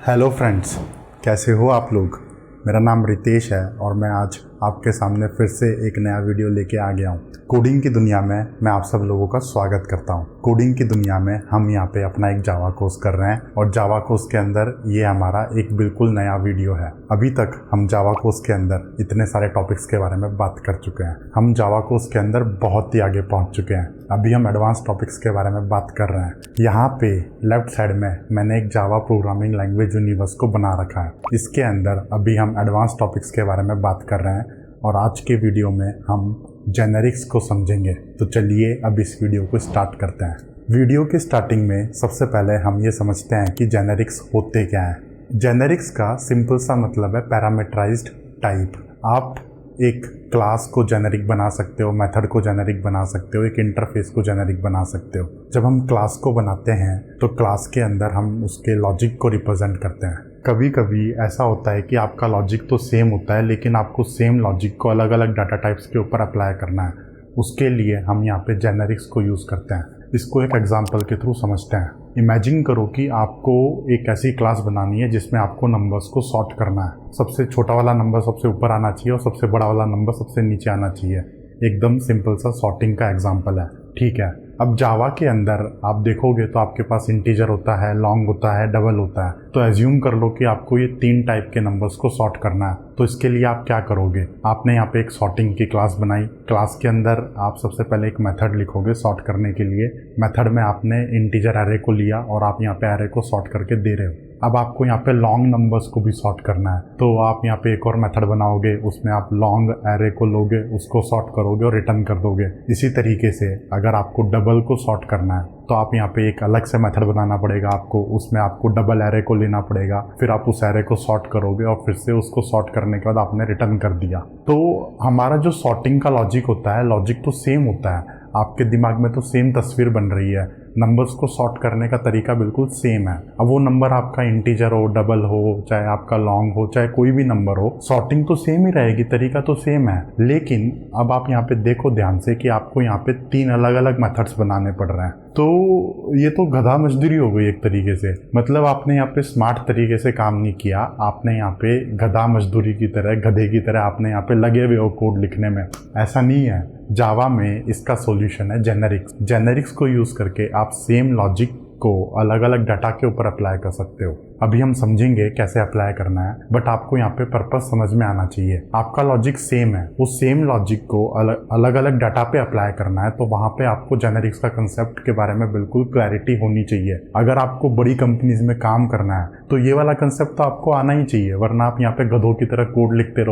Hello friends, कैसे हो आप लोग। मेरा नाम रितेश है और मैं आज आपके सामने फिर से एक नया वीडियो लेके आ गया हूँ। कोडिंग की दुनिया में मैं आप सब लोगों का स्वागत करता हूँ। कोडिंग की दुनिया में हम यहाँ पे अपना एक जावा कोर्स कर रहे हैं और जावा कोर्स के अंदर ये हमारा एक बिल्कुल नया वीडियो है। अभी तक हम जावा कोर्स के अंदर इतने सारे टॉपिक्स के बारे में बात कर चुके हैं। हम जावा कोर्स के अंदर बहुत ही आगे पहुँच चुके हैं। अभी हम एडवांस टॉपिक्स के बारे में बात कर रहे हैं। यहाँ पे लेफ्ट साइड में मैंने एक जावा प्रोग्रामिंग लैंग्वेज यूनिवर्स को बना रखा है। इसके अंदर अभी हम एडवांस टॉपिक्स के बारे में बात कर रहे हैं और आज के वीडियो में हम जेनेरिक्स को समझेंगे। तो चलिए अब इस वीडियो को स्टार्ट करते हैं। वीडियो की स्टार्टिंग में सबसे पहले हम ये समझते हैं कि जेनेरिक्स होते क्या हैं। जेनेरिक्स का सिंपल सा मतलब है पैरामीटराइज्ड टाइप। आप एक क्लास को जेनेरिक बना सकते हो, मेथड को जेनेरिक बना सकते हो, एक इंटरफेस को जेनेरिक बना सकते हो। जब हम क्लास को बनाते हैं तो क्लास के अंदर हम उसके लॉजिक को रिप्रेजेंट करते हैं। कभी कभी ऐसा होता है कि आपका लॉजिक तो सेम होता है लेकिन आपको सेम लॉजिक को अलग अलग डाटा टाइप्स के ऊपर अप्लाई करना है। उसके लिए हम यहाँ पे जेनेरिक्स को यूज़ करते हैं। इसको एक एग्जांपल के थ्रू समझते हैं। इमेजिन करो कि आपको एक ऐसी क्लास बनानी है जिसमें आपको नंबर्स को सॉर्ट करना है। सबसे छोटा वाला नंबर सबसे ऊपर आना चाहिए और सबसे बड़ा वाला नंबर सबसे नीचे आना चाहिए। एकदम सिंपल सा सॉर्टिंग का एग्जांपल है, ठीक है। अब जावा के अंदर आप देखोगे तो आपके पास इंटीजर होता है, लॉन्ग होता है, डबल होता है। तो एज्यूम कर लो कि आपको ये 3 टाइप के नंबर्स को सॉर्ट करना है। तो इसके लिए आप क्या करोगे, आपने यहाँ पे एक सॉर्टिंग की क्लास बनाई। क्लास के अंदर आप सबसे पहले एक मेथड लिखोगे सॉर्ट करने के लिए। मेथड में आपने इंटीजर एरे को लिया और आप यहाँ पे एरे को सॉर्ट करके दे रहे हो। अब आपको यहाँ पे लॉन्ग नंबर्स को भी सॉर्ट करना है तो आप यहाँ पे एक और मेथड बनाओगे, उसमें आप लॉन्ग एरे को लोगे, उसको सॉर्ट करोगे और रिटर्न कर दोगे। इसी तरीके से अगर आपको डबल को सॉर्ट करना है तो आप यहाँ पे एक अलग से मेथड बनाना पड़ेगा आपको। उसमें आपको डबल एरे को लेना पड़ेगा, फिर आप उस एरे को सॉर्ट करोगे और फिर से उसको सॉर्ट करने के बाद आपने रिटर्न कर दिया। तो हमारा जो सॉर्टिंग का लॉजिक होता है, लॉजिक तो सेम होता है। आपके दिमाग में तो सेम तस्वीर बन रही है। नंबर्स को सॉर्ट करने का तरीका बिल्कुल सेम है। अब वो नंबर आपका इंटीजर हो, डबल हो, चाहे आपका लॉन्ग हो, चाहे कोई भी नंबर हो, सॉर्टिंग तो सेम ही रहेगी, तरीका तो सेम है। लेकिन अब आप यहाँ पे देखो ध्यान से कि आपको यहाँ पे 3 अलग अलग मेथड्स बनाने पड़ रहे हैं। तो ये तो गधा मजदूरी हो गई एक तरीके से। मतलब आपने यहाँ पे स्मार्ट तरीके से काम नहीं किया, आपने यहाँ पे गधा मजदूरी की तरह, गधे की तरह आपने यहाँ पे लगे हुए हो कोड लिखने में। ऐसा नहीं है। जावा में इसका सॉल्यूशन है जेनेरिक्स। जेनेरिक्स को यूज़ करके आप सेम लॉजिक को अलग अलग डाटा के ऊपर अप्लाई कर सकते हो। अभी हम समझेंगे कैसे अप्लाई करना है, बट आपको यहाँ पे पर्पस समझ में आना चाहिए। आपका लॉजिक सेम है, उस सेम लॉजिक को अलग अलग डाटा पे अप्लाई करना है, तो वहाँ पे आपको जेनेरिक्स का कंसेप्ट के बारे में बिल्कुल क्लैरिटी होनी चाहिए। अगर आपको बड़ी कंपनीज में काम करना है तो ये वाला कंसेप्ट तो आपको आना ही चाहिए, वरना आप यहाँ पे गधों की तरह कोड लिखते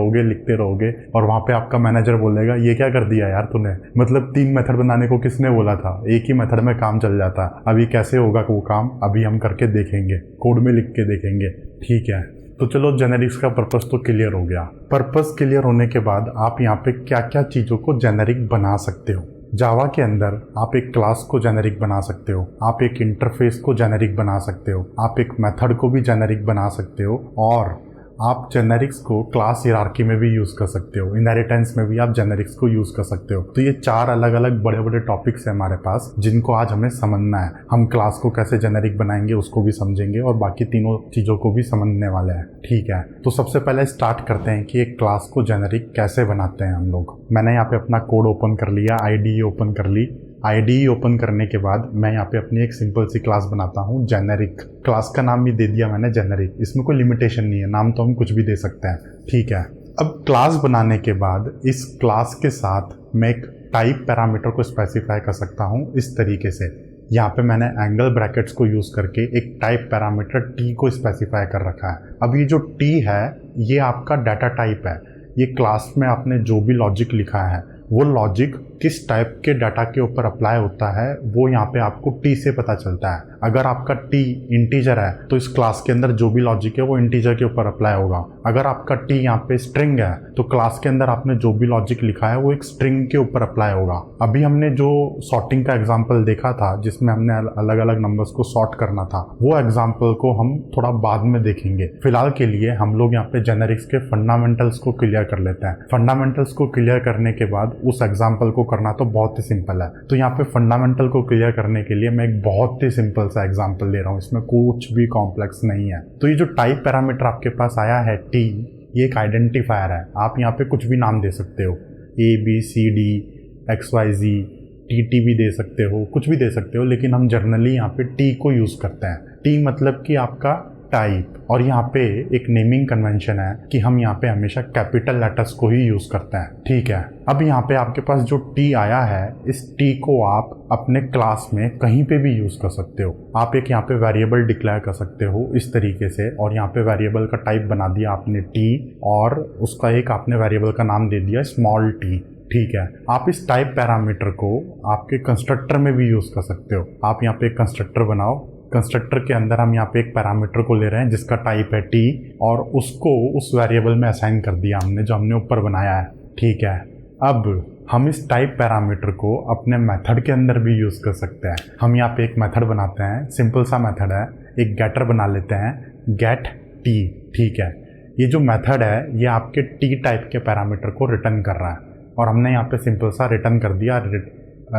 रहोगे और वहाँ पे आपका मैनेजर बोलेगा ये क्या कर दिया यार तूने। मतलब 3 मेथड बनाने को किसने बोला था, एक ही मेथड में काम चल जाता। अभी कैसे होगा वो काम, अभी हम करके देखेंगे, कोड में लिख के देखेंगे, ठीक है। तो चलो जेनेरिक्स का पर्पस तो क्लियर हो गया। पर्पस क्लियर होने के बाद आप यहाँ पे क्या क्या चीज़ों को जेनेरिक बना सकते हो। जावा के अंदर आप एक क्लास को जेनेरिक बना सकते हो, आप एक इंटरफेस को जेनेरिक बना सकते हो, आप एक मेथड को भी जेनेरिक बना सकते हो और आप जेनेरिक्स को क्लास हियरार्की में भी यूज़ कर सकते हो, इनहेरिटेंस में भी आप जेनेरिक्स को यूज़ कर सकते हो। तो ये 4 अलग अलग बड़े बड़े टॉपिक्स हैं हमारे पास जिनको आज हमें समझना है। हम क्लास को कैसे जेनेरिक बनाएंगे उसको भी समझेंगे और बाकी तीनों चीज़ों को भी समझने वाले हैं, ठीक है। तो सबसे पहले स्टार्ट करते हैं कि एक क्लास को जेनेरिक कैसे बनाते हैं हम लोग। मैंने यहाँ पे अपना कोड ओपन कर लिया, IDE ओपन कर ली। IDE ओपन करने के बाद मैं यहाँ पे अपनी एक सिंपल सी क्लास बनाता हूँ जेनेरिक। क्लास का नाम भी दे दिया मैंने जेनेरिक, इसमें कोई लिमिटेशन नहीं है, नाम तो हम कुछ भी दे सकते हैं, ठीक है। अब क्लास बनाने के बाद इस क्लास के साथ मैं एक टाइप पैरामीटर को स्पेसिफाई कर सकता हूँ इस तरीके से। यहाँ पे मैंने एंगल ब्रैकेट्स को यूज़ करके एक टाइप पैरामीटर t को स्पेसिफाई कर रखा है। अब ये जो t है ये आपका डाटा टाइप है। ये क्लास में आपने जो भी लॉजिक लिखा है वो लॉजिक किस टाइप के डाटा के ऊपर अप्लाई होता है वो यहाँ पे आपको t से पता चलता है। अगर आपका t इंटीजर है तो इस क्लास के अंदर जो भी लॉजिक है वो इंटीजर के ऊपर अप्लाई होगा। अगर आपका t यहाँ पे स्ट्रिंग है तो क्लास के अंदर आपने जो भी लॉजिक लिखा है वो एक स्ट्रिंग के ऊपर अप्लाई होगा। अभी हमने जो सॉर्टिंग का एग्जाम्पल देखा था जिसमें हमने अलग अलग नंबर्स को सॉर्ट करना था, वो एग्जाम्पल को हम थोड़ा बाद में देखेंगे। फिलहाल के लिए हम लोग यहाँ पे जेनेरिक्स के फंडामेंटल्स को क्लियर कर लेते हैं। फंडामेंटल्स को क्लियर करने के बाद उस एग्जाम्पल को को करना तो बहुत ही सिंपल है। तो यहाँ पे फंडामेंटल को क्लियर करने के लिए मैं एक बहुत ही सिंपल सा एग्जांपल ले रहा हूँ, इसमें कुछ भी कॉम्प्लेक्स नहीं है। तो ये जो टाइप पैरामीटर आपके पास आया है टी, ये एक आइडेंटिफायर है। आप यहाँ पे कुछ भी नाम दे सकते हो, ABCD XYZ, TT भी दे सकते हो, कुछ भी दे सकते हो, लेकिन हम जर्नली यहाँ पे टी को यूज़ करते हैं। टी मतलब कि आपका टाइप, और यहाँ पे एक नेमिंग कन्वेंशन है कि हम यहाँ पे हमेशा कैपिटल लेटर्स को ही यूज़ करते हैं, ठीक है। अब यहाँ पे आपके पास जो टी आया है, इस टी को आप अपने क्लास में कहीं पे भी यूज़ कर सकते हो। आप एक यहाँ पे वेरिएबल डिक्लेयर कर सकते हो इस तरीके से, और यहाँ पे वेरिएबल का टाइप बना दिया आपने टी, और उसका एक आपने वेरिएबल का नाम दे दिया स्मॉल टी, ठीक है। आप इस टाइप पैरामीटर को आपके कंस्ट्रक्टर में भी यूज़ कर सकते हो। आप यहाँ पे एक कंस्ट्रक्टर बनाओ, कंस्ट्रक्टर के अंदर हम यहाँ पे एक पैरामीटर को ले रहे हैं जिसका टाइप है टी, और उसको उस वेरिएबल में असाइन कर दिया हमने जो हमने ऊपर बनाया है, ठीक है। अब हम इस टाइप पैरामीटर को अपने मेथड के अंदर भी यूज़ कर सकते हैं। हम यहाँ पे एक मेथड बनाते हैं, सिंपल सा मेथड है, एक गेटर बना लेते हैं, गेट टी, ठीक है। ये जो मेथड है ये आपके टी टाइप के पैरामीटर को रिटर्न कर रहा है, और हमने यहाँ पे सिंपल सा रिटर्न कर दिया,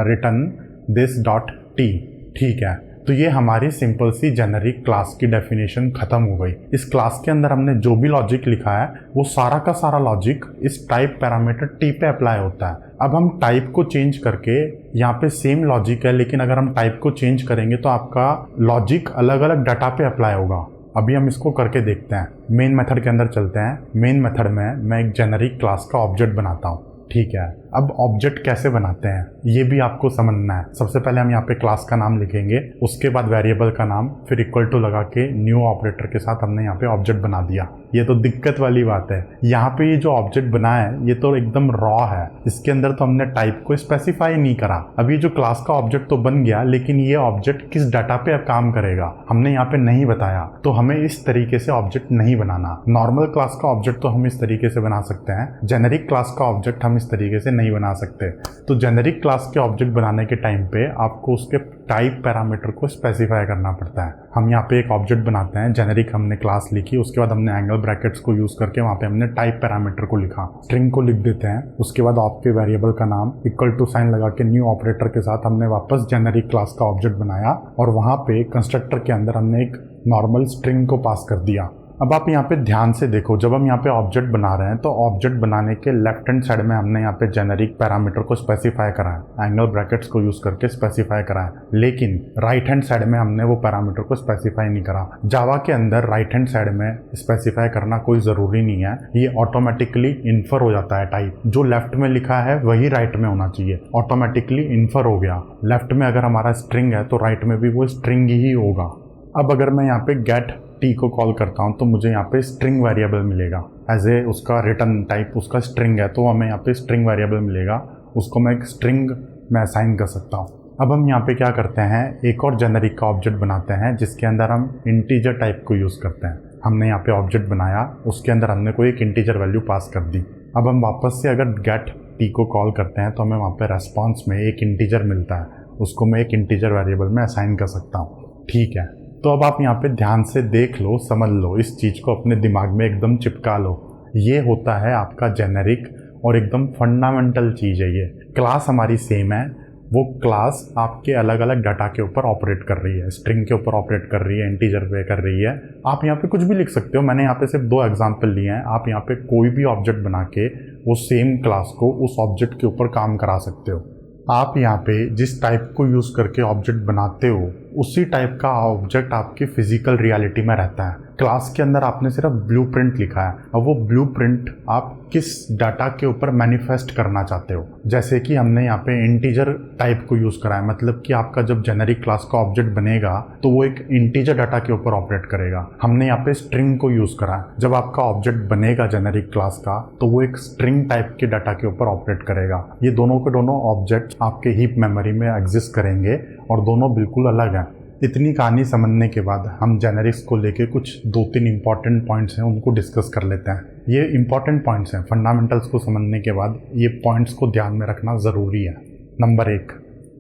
रिटर्न दिस डॉट टी, ठीक है। तो ये हमारी सिंपल सी जेनेरिक क्लास की डेफिनेशन खत्म हो गई। इस क्लास के अंदर हमने जो भी लॉजिक लिखा है वो सारा का सारा लॉजिक इस टाइप पैरामीटर टी पे अप्लाई होता है। अब हम टाइप को चेंज करके, यहाँ पे सेम लॉजिक है लेकिन अगर हम टाइप को चेंज करेंगे तो आपका लॉजिक अलग अलग डाटा पे अप्लाई होगा। अभी हम इसको करके देखते हैं। मेन मेथड के अंदर चलते हैं। मेन मेथड में मैं एक जेनेरिक क्लास का ऑब्जेक्ट बनाता हूँ, ठीक है। अब ऑब्जेक्ट कैसे बनाते हैं ये भी आपको समझना है। सबसे पहले हम यहाँ पे क्लास का नाम लिखेंगे, उसके बाद वेरिएबल का नाम, फिर इक्वल टू लगा के न्यू ऑपरेटर के साथ हमने यहाँ पे ऑब्जेक्ट बना दिया। ये तो दिक्कत वाली बात है। यहाँ पे ये जो ऑब्जेक्ट बना है ये तो एकदम रॉ है, इसके अंदर तो हमने टाइप को स्पेसिफाई नहीं करा। अब ये जो क्लास का ऑब्जेक्ट तो बन गया, लेकिन ये ऑब्जेक्ट किस डाटा पे अब काम करेगा हमने यहाँ पे नहीं बताया। तो हमें इस तरीके से ऑब्जेक्ट नहीं बनाना। नॉर्मल क्लास का ऑब्जेक्ट तो हम इस तरीके से बना सकते हैं, जेनेरिक क्लास का ऑब्जेक्ट हम इस तरीके से नहीं बना सकते। तो जेनेरिक क्लास के ऑब्जेक्ट बनाने के टाइम पे आपको उसके टाइप पैरामीटर को स्पेसिफाई करना पड़ता है। हम यहाँ पे एक ऑब्जेक्ट बनाते हैं, जेनेरिक हमने क्लास लिखी, उसके बाद हमने एंगल ब्रैकेट्स को यूज करके वहाँ पे हमने टाइप पैरामीटर को लिखा, स्ट्रिंग को लिख देते हैं। उसके बाद आपके वेरिएबल का नाम, इक्वल टू साइन लगा के न्यू ऑपरेटर के साथ हमने वापस जेनेरिक क्लास का ऑब्जेक्ट बनाया, और वहाँ पे कंस्ट्रक्टर के अंदर हमने एक नॉर्मल स्ट्रिंग को पास कर दिया। अब आप यहाँ पे ध्यान से देखो, जब हम यहाँ पे ऑब्जेक्ट बना रहे हैं तो ऑब्जेक्ट बनाने के लेफ्ट हैंड साइड में हमने यहाँ पे जेनेरिक पैरामीटर को स्पेसिफाई करा है, एंगल ब्रैकेट्स को यूज करके स्पेसिफाई करा है, लेकिन राइट हैंड साइड में हमने वो पैरामीटर को स्पेसिफाई नहीं करा। जावा के अंदर राइट हैंड साइड में स्पेसिफाई करना कोई ज़रूरी नहीं है, ये ऑटोमेटिकली इन्फर हो जाता है टाइप। जो लेफ्ट में लिखा है वही राइट में होना चाहिए, ऑटोमेटिकली इन्फर हो गया। लेफ्ट में अगर हमारा स्ट्रिंग है तो राइट में भी वो स्ट्रिंग ही होगा। अब अगर मैं यहाँ पे गेट टी को कॉल करता हूँ तो मुझे यहाँ पे स्ट्रिंग वेरिएबल मिलेगा, एज ए उसका रिटर्न टाइप उसका स्ट्रिंग है, तो हमें यहाँ पे स्ट्रिंग वेरिएबल मिलेगा, उसको मैं एक स्ट्रिंग में असाइन कर सकता हूँ। अब हम यहाँ पे क्या करते हैं, एक और जेनेरिक का ऑब्जेक्ट बनाते हैं जिसके अंदर हम इंटीजर टाइप को यूज़ करते हैं। हमने यहाँ पे ऑब्जेक्ट बनाया, उसके अंदर हमने कोई एक इंटीजर वैल्यू पास कर दी। अब हम वापस से अगर गेट टी को कॉल करते हैं तो हमें वहाँ पे रेस्पॉन्स में एक इंटीजर मिलता है, उसको मैं एक इंटीजर वेरिएबल में असाइन कर सकता हूँ, ठीक है। तो अब आप यहाँ पे ध्यान से देख लो, समझ लो, इस चीज़ को अपने दिमाग में एकदम चिपका लो। ये होता है आपका जेनेरिक और एकदम फंडामेंटल चीज़ है। ये क्लास हमारी सेम है, वो क्लास आपके अलग अलग डाटा के ऊपर ऑपरेट कर रही है, स्ट्रिंग के ऊपर ऑपरेट कर रही है, इंटीजर पे कर रही है। आप यहाँ पे कुछ भी लिख सकते हो, मैंने यहाँ पे सिर्फ 2 एग्जाम्पल लिए हैं। आप यहाँ पे कोई भी ऑब्जेक्ट बना के वो सेम क्लास को उस ऑब्जेक्ट के ऊपर काम करा सकते हो। आप यहाँ पे जिस टाइप को यूज़ करके ऑब्जेक्ट बनाते हो उसी टाइप का ऑब्जेक्ट आपकी फिजिकल रियलिटी में रहता है। क्लास के अंदर आपने सिर्फ ब्लूप्रिंट लिखा है, और वो ब्लूप्रिंट आप किस डाटा के ऊपर मैनिफेस्ट करना चाहते हो। जैसे कि हमने यहाँ पे इंटीजर टाइप को यूज़ करा है, मतलब कि आपका जब जेनेरिक क्लास का ऑब्जेक्ट बनेगा तो वो एक इंटीजर डाटा के ऊपर ऑपरेट करेगा। हमने यहाँ पे स्ट्रिंग को यूज़ करा है, जब आपका ऑब्जेक्ट बनेगा जेनेरिक क्लास का तो वो एक स्ट्रिंग टाइप के डाटा के ऊपर ऑपरेट करेगा। ये दोनों के दोनों ऑब्जेक्ट आपके हीप मेमोरी में एग्जिस्ट करेंगे और दोनों बिल्कुल अलग हैं। इतनी कहानी समझने के बाद हम जेनेरिक्स को लेके कुछ 2-3 इंपॉर्टेंट पॉइंट्स हैं उनको डिस्कस कर लेते हैं। ये इंपॉर्टेंट पॉइंट्स हैं, फंडामेंटल्स को समझने के बाद ये पॉइंट्स को ध्यान में रखना ज़रूरी है। नंबर 1,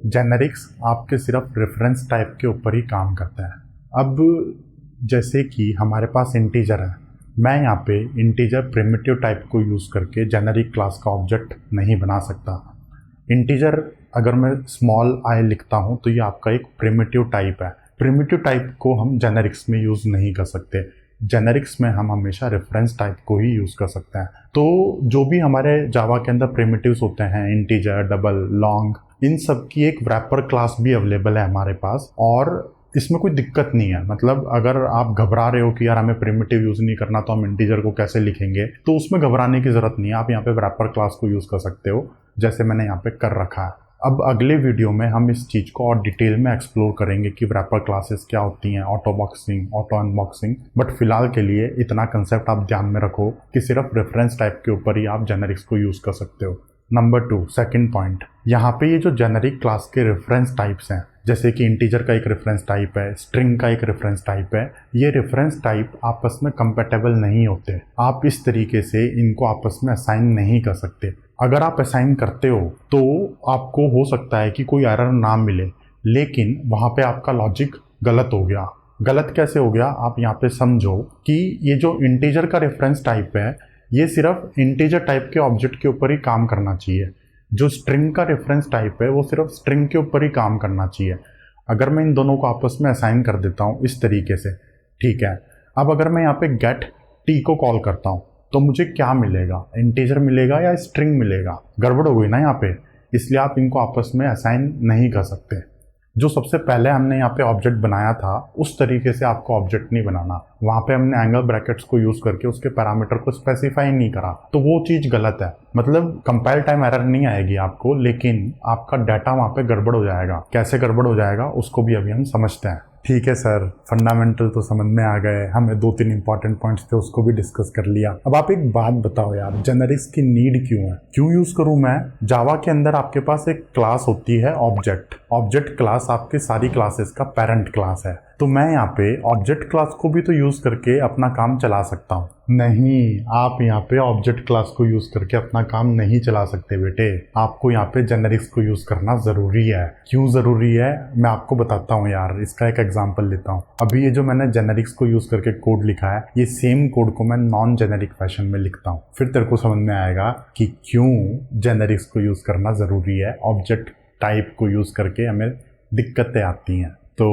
जेनेरिक्स आपके सिर्फ रेफरेंस टाइप के ऊपर ही काम करता है। अब जैसे कि हमारे पास इंटीजर है, मैं यहाँ पे इंटीजर प्रिमिटिव टाइप को यूज़ करके जेनेरिक क्लास का ऑब्जेक्ट नहीं बना सकता। इंटीजर अगर मैं स्मॉल आई लिखता हूँ तो ये आपका एक प्रिमिटिव टाइप है। प्रिमिटिव टाइप को हम जेनेरिक्स में यूज़ नहीं कर सकते। जेनेरिक्स में हम हमेशा रेफरेंस टाइप को ही यूज़ कर सकते हैं। तो जो भी हमारे जावा के अंदर प्रिमिटिव्स होते हैं, इंटीजर, डबल, लॉन्ग, इन सब की एक रैपर क्लास भी अवेलेबल है हमारे पास, और इसमें कोई दिक्कत नहीं है। मतलब अगर आप घबरा रहे हो कि यार हमें प्रिमिटिव यूज़ नहीं करना तो हम इंटीजर को कैसे लिखेंगे, तो उसमें घबराने की ज़रूरत नहीं है। आप यहाँ पे रैपर क्लास को यूज़ कर सकते हो, जैसे मैंने यहाँ पे कर रखा है। अब अगले वीडियो में हम इस चीज़ को और डिटेल में एक्सप्लोर करेंगे कि रैपर क्लासेस क्या होती हैं, auto boxing, auto unboxing. But फिलहाल के लिए इतना कंसेप्ट आप ध्यान में रखो कि सिर्फ रेफरेंस टाइप के ऊपर ही आप जेनेरिक्स को यूज़ कर सकते हो। नंबर 2, सेकंड पॉइंट, यहाँ पे ये जो जेनेरिक क्लास के रेफरेंस टाइप्स हैं, जैसे कि इंटीजर का एक रेफरेंस टाइप है, स्ट्रिंग का एक रेफरेंस टाइप है, ये रेफरेंस टाइप आपस में कंपेटेबल नहीं होते। आप इस तरीके से इनको आपस में असाइन नहीं कर सकते। अगर आप असाइन करते हो तो आपको हो सकता है कि कोई एरर ना मिले, लेकिन वहाँ पे आपका लॉजिक गलत हो गया। गलत कैसे हो गया, आप यहाँ पे समझो कि ये जो इंटीजर का रेफरेंस टाइप है, ये सिर्फ इंटीजर टाइप के ऑब्जेक्ट के ऊपर ही काम करना चाहिए। जो स्ट्रिंग का रेफरेंस टाइप है वो सिर्फ स्ट्रिंग के ऊपर ही काम करना चाहिए। अगर मैं इन दोनों को आपस में असाइन कर देता हूँ इस तरीके से, ठीक है। अब अगर मैं यहाँ पे गेट टी को कॉल करता हूँ तो मुझे क्या मिलेगा, इंटीजर मिलेगा या स्ट्रिंग मिलेगा? गड़बड़ हो गई ना यहाँ पे। इसलिए आप इनको आपस में असाइन नहीं कर सकते। जो सबसे पहले हमने यहाँ पे ऑब्जेक्ट बनाया था उस तरीके से आपको ऑब्जेक्ट नहीं बनाना। वहाँ पे हमने एंगल ब्रैकेट्स को यूज़ करके उसके पैरामीटर को स्पेसिफाई नहीं करा, तो वो चीज़ गलत है। मतलब कंपाइल टाइम एरर नहीं आएगी आपको, लेकिन आपका डाटा वहाँ पे गड़बड़ हो जाएगा। कैसे गड़बड़ हो जाएगा उसको भी अभी हम समझते हैं। ठीक है सर, फंडामेंटल तो समझ में आ गए, हमें 2-3 इंपॉर्टेंट पॉइंट्स थे उसको भी डिस्कस कर लिया। अब आप एक बात बताओ यार, जेनेरिक्स की नीड क्यों है, क्यों यूज करूं मैं? जावा के अंदर आपके पास एक क्लास होती है ऑब्जेक्ट। ऑब्जेक्ट क्लास आपके सारी क्लासेस का पेरेंट क्लास है। तो मैं यहाँ पे ऑब्जेक्ट क्लास को भी तो यूज करके अपना काम चला सकता हूँ। नहीं, आप यहाँ पे ऑब्जेक्ट क्लास को यूज करके अपना काम नहीं चला सकते बेटे। आपको यहाँ पे जेनेरिक्स को यूज करना जरूरी है। क्यों जरूरी है मैं आपको बताता हूँ यार। इसका एक एग्जांपल लेता हूँ। अभी ये जो मैंने जेनेरिक्स को यूज करके कोड लिखा है, ये सेम कोड को मैं नॉन जेनेरिक फैशन में लिखता हूँ। फिर तेरे को समझ में आएगा कि क्यों जेनेरिक्स को यूज करना जरूरी है। ऑब्जेक्ट टाइप को यूज करके हमें दिक्कतें आती हैं। तो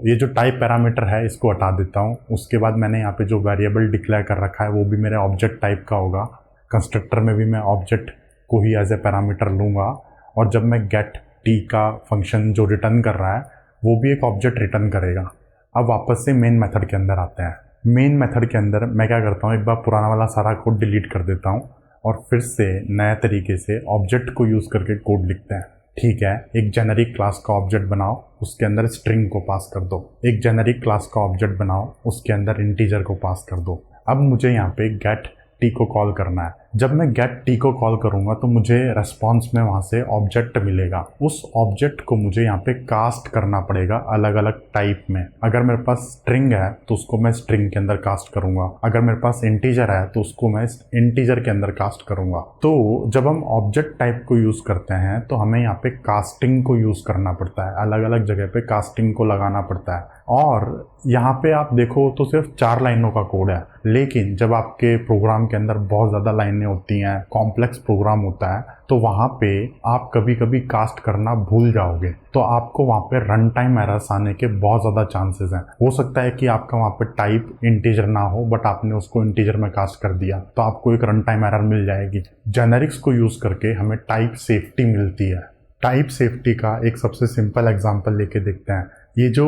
ये जो टाइप पैरामीटर है इसको हटा देता हूँ। उसके बाद मैंने यहाँ पे जो वेरिएबल डिक्लेयर कर रखा है वो भी मेरे ऑब्जेक्ट टाइप का होगा। कंस्ट्रक्टर में भी मैं ऑब्जेक्ट को ही एज ए पैरामीटर लूँगा, और जब मैं गेट टी का फंक्शन जो रिटर्न कर रहा है वो भी एक ऑब्जेक्ट रिटर्न करेगा। अब वापस से मेन मेथड के अंदर आते हैं। मेन मेथड के अंदर मैं क्या करता हूँ, एक बार पुराना वाला सारा कोड डिलीट कर देता हूँ और फिर से नए तरीके से ऑब्जेक्ट को यूज़ करके कोड लिखते हैं। ठीक है, एक जेनेरिक क्लास का ऑब्जेक्ट बनाओ, उसके अंदर स्ट्रिंग को पास कर दो। एक जेनेरिक क्लास का ऑब्जेक्ट बनाओ, उसके अंदर इंटीजर को पास कर दो। अब मुझे यहाँ पे गेट टी को कॉल करना है। जब मैं गेट टी को कॉल करूँगा तो मुझे रेस्पॉन्स में वहाँ से ऑब्जेक्ट मिलेगा। उस ऑब्जेक्ट को मुझे यहाँ पे कास्ट करना पड़ेगा अलग अलग टाइप में। अगर मेरे पास स्ट्रिंग है तो उसको मैं स्ट्रिंग के अंदर कास्ट करूँगा। अगर मेरे पास इंटीजर है तो उसको मैं इंटीजर के अंदर कास्ट करूँगा। तो जब हम ऑब्जेक्ट टाइप को यूज़ करते हैं तो हमें यहाँ पे कास्टिंग को यूज़ करना पड़ता है। अलग अलग जगह पे कास्टिंग को लगाना पड़ता है। और यहाँ पे आप देखो तो सिर्फ 4 लाइनों का कोड है, लेकिन जब आपके प्रोग्राम के अंदर बहुत ज़्यादा लाइनें होती हैं, कॉम्प्लेक्स प्रोग्राम होता है, तो वहाँ पे आप कभी कभी कास्ट करना भूल जाओगे, तो आपको वहाँ पे रन टाइम एरर्स आने के बहुत ज़्यादा चांसेस हैं। हो सकता है कि आपका वहाँ पे टाइप इंटीजर ना हो, बट आपने उसको इंटीजर में कास्ट कर दिया तो आपको एक रन टाइम एरर मिल जाएगी। जेनेरिक्स को यूज़ करके हमें टाइप सेफ्टी मिलती है। टाइप सेफ्टी का एक सबसे सिंपल एग्जांपल लेके देखते हैं। ये जो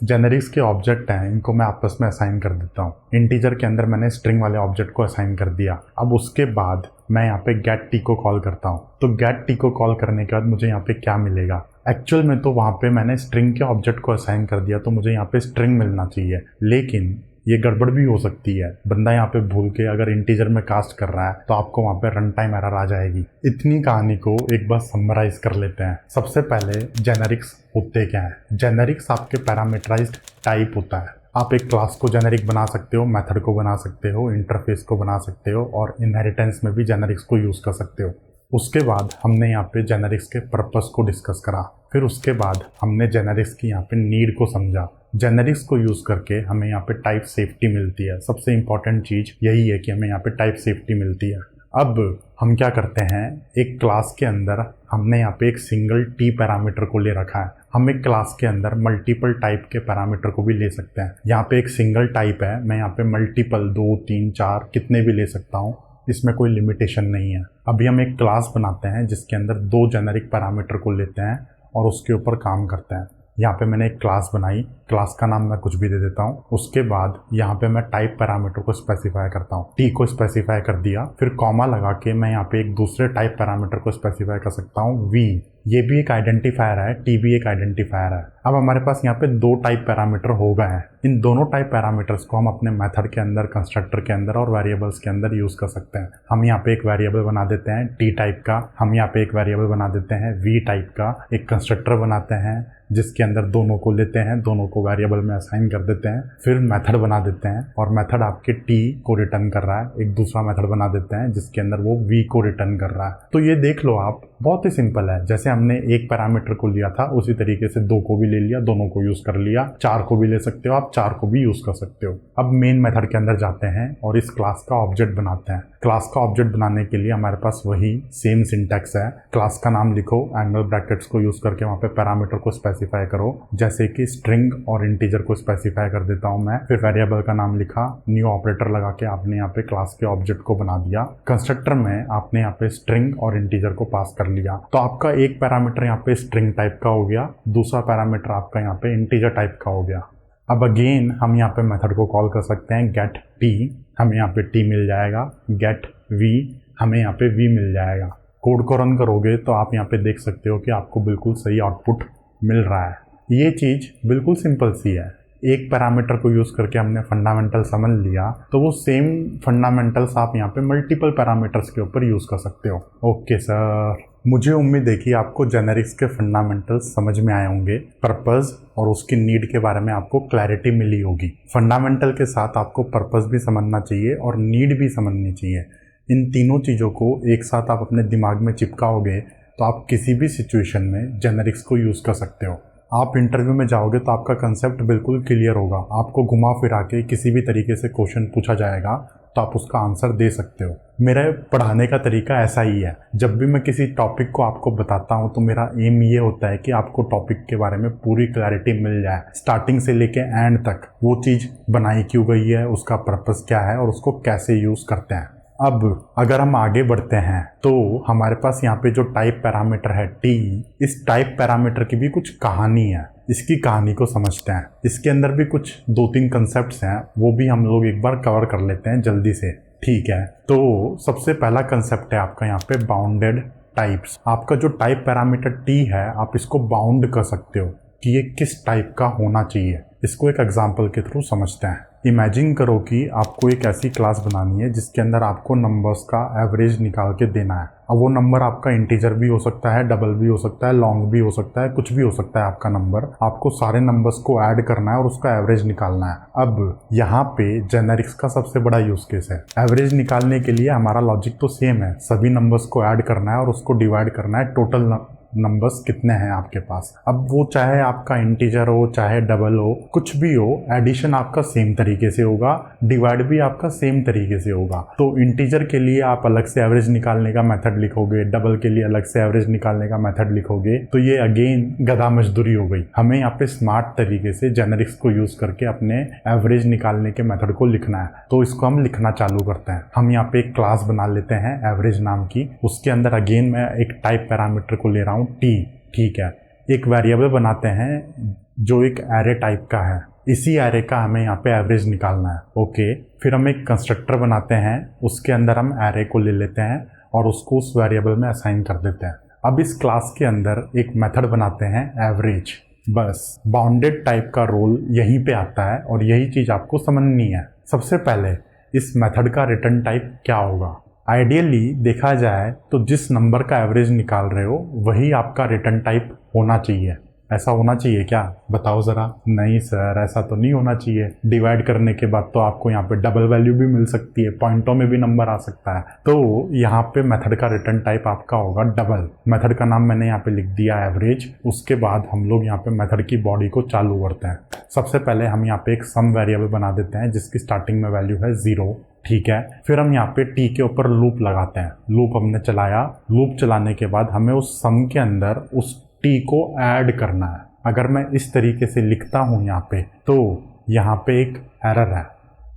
जेनेरिक्स के ऑब्जेक्ट हैं इनको मैं आपस में असाइन कर देता हूँ। इंटीजर के अंदर मैंने स्ट्रिंग वाले ऑब्जेक्ट को असाइन कर दिया। अब उसके बाद मैं यहाँ पे गेट टी को कॉल करता हूँ। तो गेट टी को कॉल करने के बाद मुझे यहाँ पे क्या मिलेगा? एक्चुअल में तो वहाँ पे मैंने स्ट्रिंग के ऑब्जेक्ट को असाइन कर दिया तो मुझे यहाँ पे स्ट्रिंग मिलना चाहिए, लेकिन ये गड़बड़ भी हो सकती है। बंदा यहाँ पे भूल के अगर इंटीजर में कास्ट कर रहा है तो आपको वहाँ पे रन टाइम एरर आ जाएगी। इतनी कहानी को एक बार समराइज कर लेते हैं। सबसे पहले जेनेरिक्स होते क्या है? जेनेरिक्स आपके पैरामीटराइज्ड टाइप होता है। आप एक क्लास को जेनेरिक बना सकते हो, मेथड को बना सकते हो, इंटरफेस को बना सकते हो, और इनहेरिटेंस में भी जेनेरिक्स को यूज़ कर सकते हो। उसके बाद हमने यहाँ पे जेनेरिक्स के पर्पस को डिस्कस करा। फिर उसके बाद हमने जेनेरिक्स की यहाँ पे नीड को समझा। जेनेरिक्स को यूज़ करके हमें यहाँ पे टाइप सेफ्टी मिलती है। सबसे इंपॉर्टेंट चीज़ यही है कि हमें यहाँ पे टाइप सेफ्टी मिलती है। अब हम क्या करते हैं, एक क्लास के अंदर हमने यहाँ पे एक सिंगल टी पैरामीटर को ले रखा है। हम एक क्लास के अंदर मल्टीपल टाइप के पैरामीटर को भी ले सकते हैं। यहाँ पे एक सिंगल टाइप है, मैं यहाँ पे मल्टीपल 2, 3, 4 कितने भी ले सकता हूँ, इसमें कोई लिमिटेशन नहीं है। अभी हम एक क्लास बनाते हैं जिसके अंदर 2 जेनेरिक पैरामीटर को लेते हैं और उसके ऊपर काम करते हैं। यहाँ पे मैंने एक क्लास बनाई, क्लास का नाम मैं कुछ भी दे देता हूँ। उसके बाद यहाँ पे मैं टाइप पैरामीटर को स्पेसिफाई करता हूँ, टी को स्पेसिफाई कर दिया, फिर कॉमा लगा के मैं यहाँ पे एक दूसरे टाइप पैरामीटर को स्पेसिफाई कर सकता हूँ, वी। ये भी एक आइडेंटिफायर है, टी भी एक आइडेंटिफायर है। अब हमारे पास यहाँ पे 2 टाइप पैरामीटर हो गए हैं। इन दोनों टाइप पैरामीटर्स को हम अपने मेथड के अंदर, कंस्ट्रक्टर के अंदर और वेरिएबल्स के अंदर यूज कर सकते हैं। हम यहाँ पे एक वेरिएबल बना देते हैं टी टाइप का, हम यहाँ पे एक वेरिएबल बना देते हैं वी टाइप का, एक कंस्ट्रक्टर बनाते हैं जिसके अंदर दोनों को लेते हैं, दोनों को वेरिएबल में असाइन कर देते हैं, फिर मेथड बना देते हैं और मेथड आपके टी को रिटर्न कर रहा है। एक दूसरा मेथड बना देते हैं जिसके अंदर वो वी को रिटर्न कर रहा है। तो ये देख लो आप, बहुत ही सिंपल है। जैसे हमने एक पैरामीटर को लिया था उसी तरीके से 2 को भी ले लिया, दोनों को यूज कर लिया। 4 को भी ले सकते हो आप, 4 को भी यूज कर सकते हो। अब मेन मेथड के अंदर जाते हैं और इस क्लास का ऑब्जेक्ट बनाते हैं। क्लास का ऑब्जेक्ट बनाने के लिए हमारे पास वही सेम सिंटैक्स है। क्लास का नाम लिखो, एंगल ब्रैकेट्स को यूज करके वहाँ पे पैरामीटर को स्पेसिफाई करो, जैसे कि स्ट्रिंग और इंटीजर को स्पेसिफाई कर देता हूँ मैं। फिर वेरिएबल का नाम लिखा, न्यू ऑपरेटर लगा के आपने यहाँ पे क्लास के ऑब्जेक्ट को बना दिया। कंस्ट्रक्टर में आपने यहाँ पे स्ट्रिंग और इंटीजर को पास कर लिया। तो आपका एक पैरामीटर यहाँ पे स्ट्रिंग टाइप का हो गया, दूसरा पैरामीटर आपका यहाँ पे इंटीजर टाइप का हो गया। अब अगेन हम यहाँ पे मेथड को कॉल कर सकते हैं गेट टी, हमें यहाँ पे टी मिल जाएगा, गेट वी, हमें यहाँ पे वी मिल जाएगा। कोड को रन करोगे तो आप यहाँ पे देख सकते हो कि आपको बिल्कुल सही आउटपुट मिल रहा है। ये चीज़ बिल्कुल सिंपल सी है। एक पैरामीटर को यूज़ करके हमने फंडामेंटल समझ लिया, तो वो सेम फंडामेंटल्स आप यहाँ पे मल्टीपल पैरामीटर्स के ऊपर यूज़ कर सकते हो। ओके सर, मुझे उम्मीद है कि आपको जेनेरिक्स के फंडामेंटल्स समझ में आए होंगे। पर्पस और उसकी नीड के बारे में आपको क्लैरिटी मिली होगी। फंडामेंटल के साथ आपको पर्पस भी समझना चाहिए और नीड भी समझनी चाहिए। इन तीनों चीज़ों को एक साथ आप अपने दिमाग में चिपकाओगे तो आप किसी भी सिचुएशन में जेनेरिक्स को यूज़ कर सकते हो। आप इंटरव्यू में जाओगे तो आपका कंसेप्ट बिल्कुल क्लियर होगा। आपको घुमा फिरा के किसी भी तरीके से क्वेश्चन पूछा जाएगा तो आप उसका आंसर दे सकते हो। मेरा पढ़ाने का तरीका ऐसा ही है। जब भी मैं किसी टॉपिक को आपको बताता हूँ तो मेरा एम ये होता है कि आपको टॉपिक के बारे में पूरी क्लैरिटी मिल जाए, स्टार्टिंग से लेके एंड तक। वो चीज़ बनाई क्यों गई है, उसका पर्पस क्या है और उसको कैसे यूज़ करते हैं। अब अगर हम आगे बढ़ते हैं तो हमारे पास यहाँ पे जो टाइप पैरामीटर है टी, इस टाइप पैरामीटर की भी कुछ कहानी है। इसकी कहानी को समझते हैं। इसके अंदर भी कुछ 2-3 कंसेप्ट्स हैं, वो भी हम लोग एक बार कवर कर लेते हैं जल्दी से, ठीक है। तो सबसे पहला कंसेप्ट है आपका यहाँ पे बाउंडेड टाइप्स। आपका जो टाइप पैरामीटर टी है, आप इसको बाउंड कर सकते हो कि ये किस टाइप का होना चाहिए। इसको एक एग्जाम्पल के थ्रू समझते हैं। इमेजिन करो कि आपको एक ऐसी क्लास बनानी है जिसके अंदर आपको नंबर्स का एवरेज निकाल के देना है। अब वो नंबर आपका इंटीजर भी हो सकता है, डबल भी हो सकता है, लॉन्ग भी हो सकता है, कुछ भी हो सकता है आपका नंबर। आपको सारे नंबर्स को ऐड करना है और उसका एवरेज निकालना है। अब यहाँ पे जेनेरिक्स का सबसे बड़ा यूज केस है। एवरेज निकालने के लिए हमारा लॉजिक तो सेम है, सभी नंबर्स को ऐड करना है और उसको डिवाइड करना है टोटल नंबर्स कितने हैं आपके पास। अब वो चाहे आपका इंटीजर हो, चाहे डबल हो, कुछ भी हो, एडिशन आपका सेम तरीके से होगा, डिवाइड भी आपका सेम तरीके से होगा। तो इंटीजर के लिए आप अलग से एवरेज निकालने का मेथड लिखोगे, डबल के लिए अलग से एवरेज निकालने का मेथड लिखोगे, तो ये अगेन गधा मजदूरी हो गई। हमें यहाँ पे स्मार्ट तरीके से जेनेरिक्स को यूज करके अपने एवरेज निकालने के मेथड को लिखना है। तो इसको हम लिखना चालू करते हैं। हम यहाँ पे एक क्लास बना लेते हैं एवरेज नाम की। उसके अंदर अगेन मैं एक टाइप पैरामीटर को ले रहा हूँ टी, ठीक है। एक वेरिएबल बनाते हैं जो एक एरे टाइप का है। इसी एरे का हमें यहाँ पे एवरेज निकालना है, ओके। फिर हम एक कंस्ट्रक्टर बनाते हैं, उसके अंदर हम एरे को ले लेते हैं और उसको उस वेरिएबल में असाइन कर देते हैं। अब इस क्लास के अंदर एक मेथड बनाते हैं एवरेज। बस बाउंडेड टाइप का रोल यहीं पे आता है और यही चीज़ आपको समझनी है। सबसे पहले इस मेथड का रिटर्न टाइप क्या होगा। आइडियली देखा जाए तो जिस नंबर का एवरेज निकाल रहे हो वही आपका रिटर्न टाइप होना चाहिए। ऐसा होना चाहिए क्या? बताओ ज़रा। नहीं सर, ऐसा तो नहीं होना चाहिए। डिवाइड करने के बाद तो आपको यहाँ पे डबल वैल्यू भी मिल सकती है, पॉइंटों में भी नंबर आ सकता है। तो यहाँ पे मेथड का रिटर्न टाइप आपका होगा डबल। मेथड का नाम मैंने यहाँ पे लिख दिया एवरेज। उसके बाद हम लोग यहाँ पे मेथड की बॉडी को चालू करते हैं। सबसे पहले हम यहाँ पे एक सम वेरिएबल बना देते हैं जिसकी स्टार्टिंग में वैल्यू है 0। ठीक है, फिर हम यहाँ पे टी के ऊपर लूप लगाते हैं। लूप हमने चलाया। लूप चलाने के बाद हमें उस सम के अंदर उस टी को ऐड करना है। अगर मैं इस तरीके से लिखता हूँ यहाँ पे, तो यहाँ पे एक एरर है,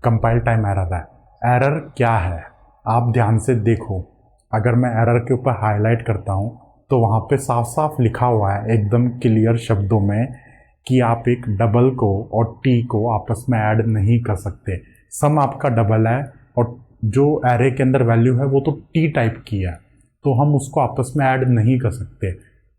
कंपाइल टाइम एरर है। एरर क्या है आप ध्यान से देखो। अगर मैं एरर के ऊपर हाईलाइट करता हूँ तो वहाँ पे साफ साफ लिखा हुआ है एकदम क्लियर शब्दों में कि आप एक डबल को और टी को आपस में ऐड नहीं कर सकते। सम आपका डबल है और जो एरे के अंदर वैल्यू है वो तो टी टाइप की है, तो हम उसको आपस में ऐड नहीं कर सकते।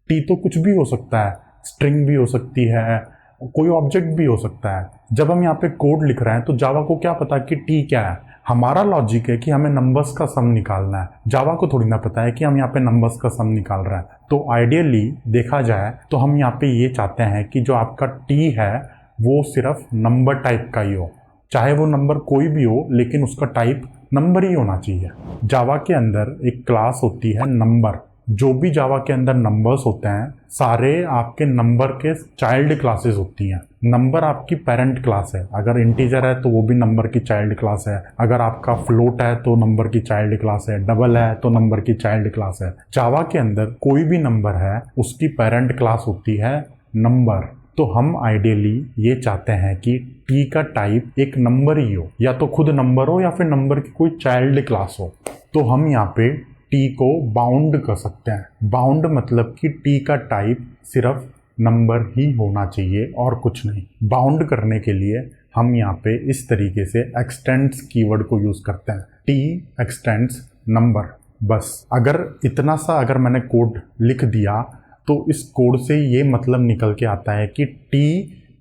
टी तो कुछ भी हो सकता है, स्ट्रिंग भी हो सकती है, कोई ऑब्जेक्ट भी हो सकता है। जब हम यहाँ पे कोड लिख रहे हैं तो जावा को क्या पता कि टी क्या है? हमारा लॉजिक है कि हमें नंबर्स का सम निकालना है। जावा को थोड़ी ना पता है कि हम यहाँ पे नंबर्स का सम निकाल रहे हैं। तो आइडियली देखा जाए तो हम यहाँ पे ये चाहते हैं कि जो आपका टी है वो सिर्फ नंबर टाइप का ही हो, चाहे वो नंबर कोई भी हो, लेकिन उसका टाइप नंबर ही होना चाहिए। जावा के अंदर एक क्लास होती है नंबर। जो भी जावा के अंदर नंबर्स होते हैं सारे आपके नंबर के चाइल्ड क्लासेस होती हैं। नंबर आपकी पेरेंट क्लास है। अगर इंटीजर है तो वो भी नंबर की चाइल्ड क्लास है। अगर आपका फ्लोट है तो नंबर की चाइल्ड क्लास है। डबल है तो नंबर की चाइल्ड क्लास है। जावा के अंदर कोई भी नंबर है उसकी पेरेंट क्लास होती है नंबर। तो हम आइडियली ये चाहते हैं कि टी का टाइप एक नंबर ही हो, या तो खुद नंबर हो या फिर नंबर की कोई चाइल्ड क्लास हो। तो हम यहाँ पे टी को बाउंड कर सकते हैं। बाउंड मतलब कि टी का टाइप सिर्फ नंबर ही होना चाहिए और कुछ नहीं। बाउंड करने के लिए हम यहाँ पे इस तरीके से एक्सटेंड्स कीवर्ड को यूज़ करते हैं। T x tends number. बस अगर इतना सा अगर मैंने कोड लिख दिया तो इस कोड से ये मतलब निकल के आता है कि टी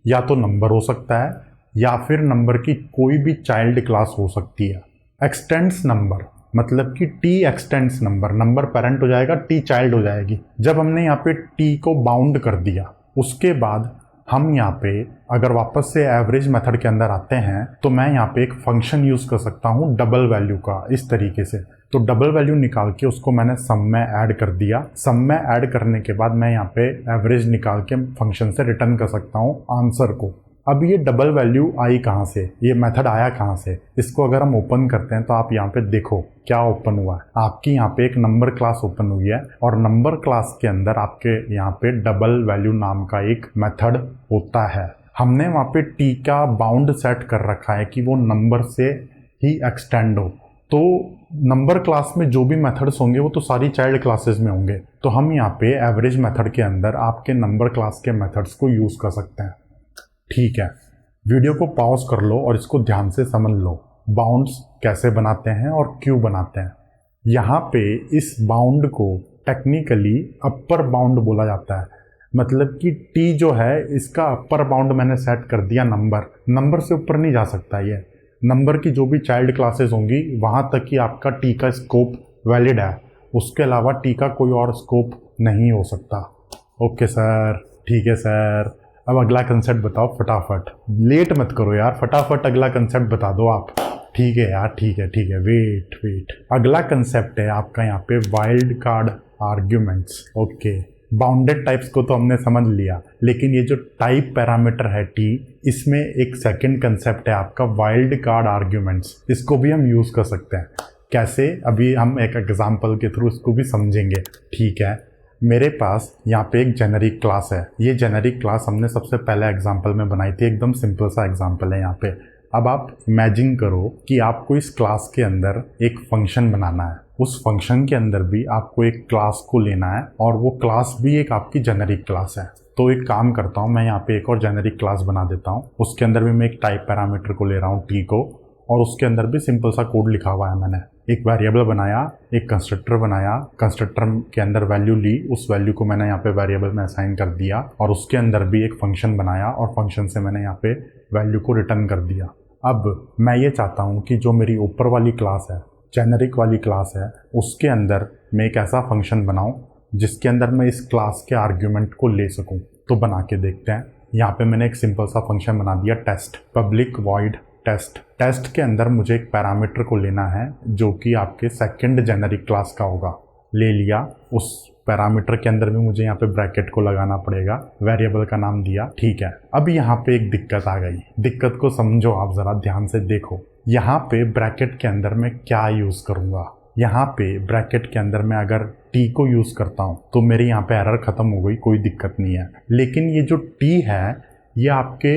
या तो नंबर हो सकता है या फिर नंबर की कोई भी चाइल्ड क्लास हो सकती है। एक्सटेंड्स नंबर मतलब कि T x tends number, number parent हो जाएगा, टी चाइल्ड हो जाएगी। जब हमने यहाँ पे टी को बाउंड कर दिया उसके बाद हम यहाँ पे अगर वापस से एवरेज मेथड के अंदर आते हैं तो मैं यहाँ पे एक फंक्शन यूज़ कर सकता हूँ डबल वैल्यू का, इस तरीके से। तो डबल वैल्यू निकाल के उसको मैंने सम में ऐड कर दिया। सम में ऐड करने के बाद मैं यहाँ पे एवरेज निकाल के फंक्शन से रिटर्न कर सकता हूँ आंसर को। अब ये डबल वैल्यू आई कहाँ से, ये मेथड आया कहाँ से? इसको अगर हम ओपन करते हैं तो आप यहाँ पे देखो क्या ओपन हुआ है। आपकी यहाँ पे एक नंबर क्लास ओपन हुई है और नंबर क्लास के अंदर आपके यहाँ पे डबल वैल्यू नाम का एक मेथड होता है। हमने वहाँ पे टी का बाउंड सेट कर रखा है कि वो नंबर से ही एक्सटेंड हो। तो नंबर क्लास में जो भी मेथड्स होंगे वो तो सारी चाइल्ड क्लासेस में होंगे। तो हम यहाँ पे एवरेज मेथड के अंदर आपके नंबर क्लास के मेथड्स को यूज़ कर सकते हैं। ठीक है, वीडियो को पॉज कर लो और इसको ध्यान से समझ लो बाउंड्स कैसे बनाते हैं और क्यों बनाते हैं। यहाँ पे इस बाउंड को टेक्निकली अपर बाउंड बोला जाता है। मतलब कि टी जो है इसका अपर बाउंड मैंने सेट कर दिया नंबर से ऊपर नहीं जा सकता। ये नंबर की जो भी चाइल्ड क्लासेस होंगी वहाँ तक ही आपका टी का स्कोप वैलिड है, उसके अलावा टी का कोई और स्कोप नहीं हो सकता। ओके सर, ठीक है सर। अब अगला कंसेप्ट बताओ फटाफट, लेट मत करो यार, फटाफट अगला कंसेप्ट बता दो आप। ठीक है यार, ठीक है, वेट। अगला कंसेप्ट है आपका यहाँ पे wild card arguments. Okay, bounded types को तो हमने समझ लिया, लेकिन ये जो टाइप पैरामीटर है टी, इसमें एक सेकंड कंसेप्ट है आपका वाइल्ड कार्ड आर्ग्यूमेंट्स। इसको भी हम यूज़ कर सकते हैं। कैसे, अभी हम एक एग्जाम्पल के थ्रू इसको भी समझेंगे। ठीक है, मेरे पास यहाँ पे एक जेनेरिक क्लास है। ये जेनेरिक क्लास हमने सबसे पहले एग्जाम्पल में बनाई थी, एकदम सिंपल सा एग्जाम्पल है यहाँ पे। अब आप इमेजिन करो कि आपको इस क्लास के अंदर एक फंक्शन बनाना है। उस फंक्शन के अंदर भी आपको एक क्लास को लेना है और वो क्लास भी एक आपकी जेनेरिक क्लास है। तो एक काम करता हूँ, मैं यहाँ पे एक और जेनेरिक क्लास बना देता हूँ। उसके अंदर भी मैं एक टाइप पैरामीटर को ले रहा हूँ टी को, और उसके अंदर भी सिंपल सा कोड लिखा हुआ है। मैंने एक वेरिएबल बनाया, एक कंस्ट्रक्टर बनाया, कंस्ट्रक्टर के अंदर वैल्यू ली, उस वैल्यू को मैंने यहाँ पे वेरिएबल में असाइन कर दिया, और उसके अंदर भी एक फंक्शन बनाया और फंक्शन से मैंने यहाँ पे वैल्यू को रिटर्न कर दिया। अब मैं ये चाहता हूँ कि जो मेरी ऊपर वाली क्लास है, जेनेरिक वाली क्लास है, उसके अंदर मैं एक ऐसा फंक्शन बनाऊँ जिसके अंदर मैं इस क्लास के आर्ग्यूमेंट को ले सकूँ। तो बना के देखते हैं। यहाँ पे मैंने एक सिंपल सा फंक्शन बना दिया test, public void test. Test के अंदर मुझे एक पैरामीटर को लेना है जो कि आपके सेकंड जेनेरिक क्लास का होगा। ले लिया, उस पैरामीटर के अंदर भी मुझे यहाँ पे ब्रैकेट को लगाना पड़ेगा, वेरिएबल का नाम दिया, ठीक है। अब यहाँ पे एक दिक्कत आ गई, दिक्कत को समझो आप ज़रा ध्यान से देखो। यहाँ पे ब्रैकेट के अंदर मैं क्या यूज़ करूँगा। यहाँ पे ब्रैकेट के अंदर मैं अगर टी को यूज़ करता हूँ तो मेरी यहाँ पे एरर ख़त्म हो गई, कोई दिक्कत नहीं है। लेकिन ये जो टी है ये आपके